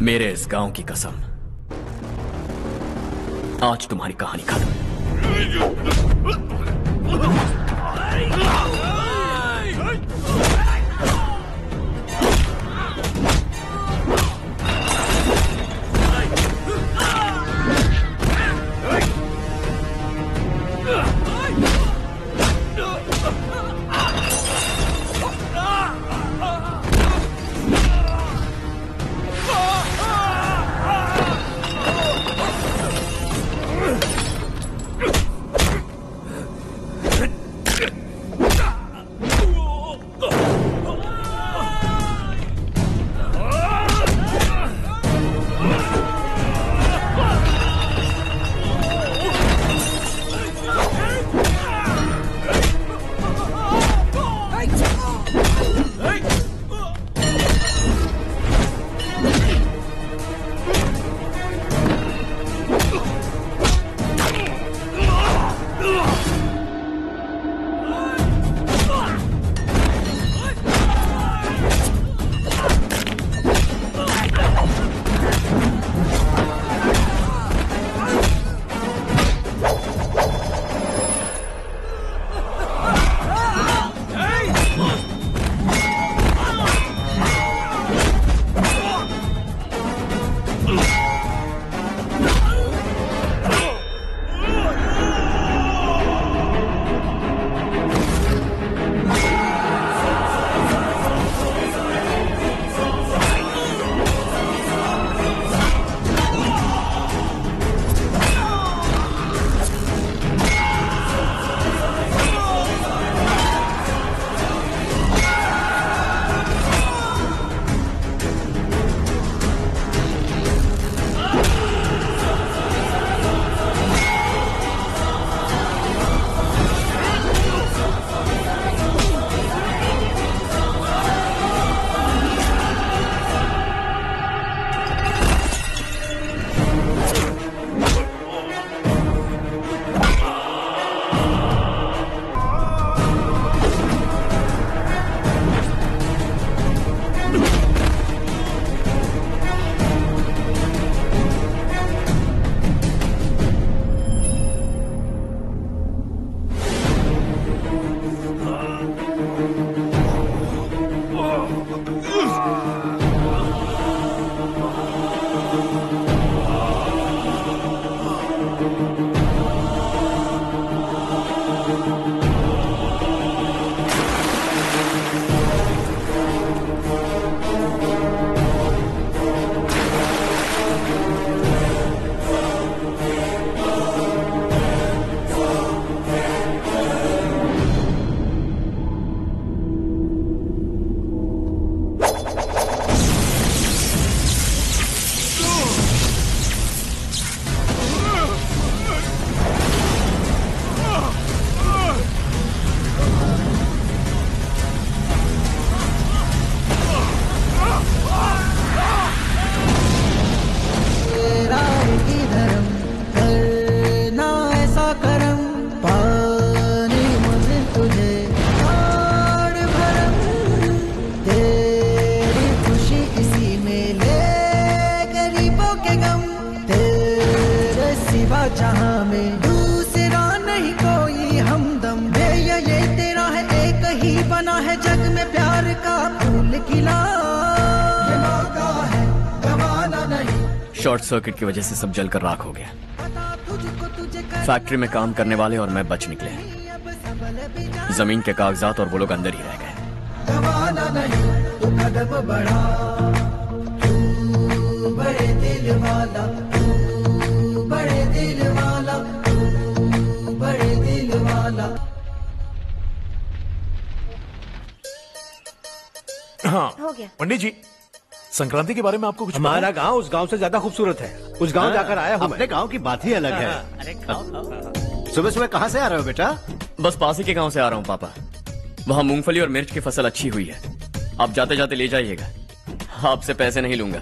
मेरे इस गांव की कसम, आज तुम्हारी कहानी खत्म। जहां में दूसरा नहीं कोई हमदम। ये तेरा है, एक ही बना है जग में प्यार का फूल खिला। ये मौका है गवाना नहीं। शॉर्ट सर्किट की वजह से सब जलकर राख हो गया। फैक्ट्री में काम करने वाले और मैं बच निकले। जमीन के कागजात और वो लोग अंदर ही रह गए। गवाना नहीं तू कदम बढ़ा, तू बड़े दिल वाला, तू बड़े दिल वाला, तू बड़े दिल वाला। हाँ हो गया। पंडित जी, संक्रांति के बारे में आपको कुछ हमारा गांव उस गांव से ज्यादा खूबसूरत है। उस गांव जाकर आया हूँ। अपने गांव की बात ही अलग है। अरे खाओ। सुबह सुबह कहाँ से आ रहे हो बेटा? बस पास ही के गांव से आ रहा हूँ पापा। वहाँ मूंगफली और मिर्च की फसल अच्छी हुई है। आप जाते जाते ले जाइएगा। आपसे पैसे नहीं लूंगा।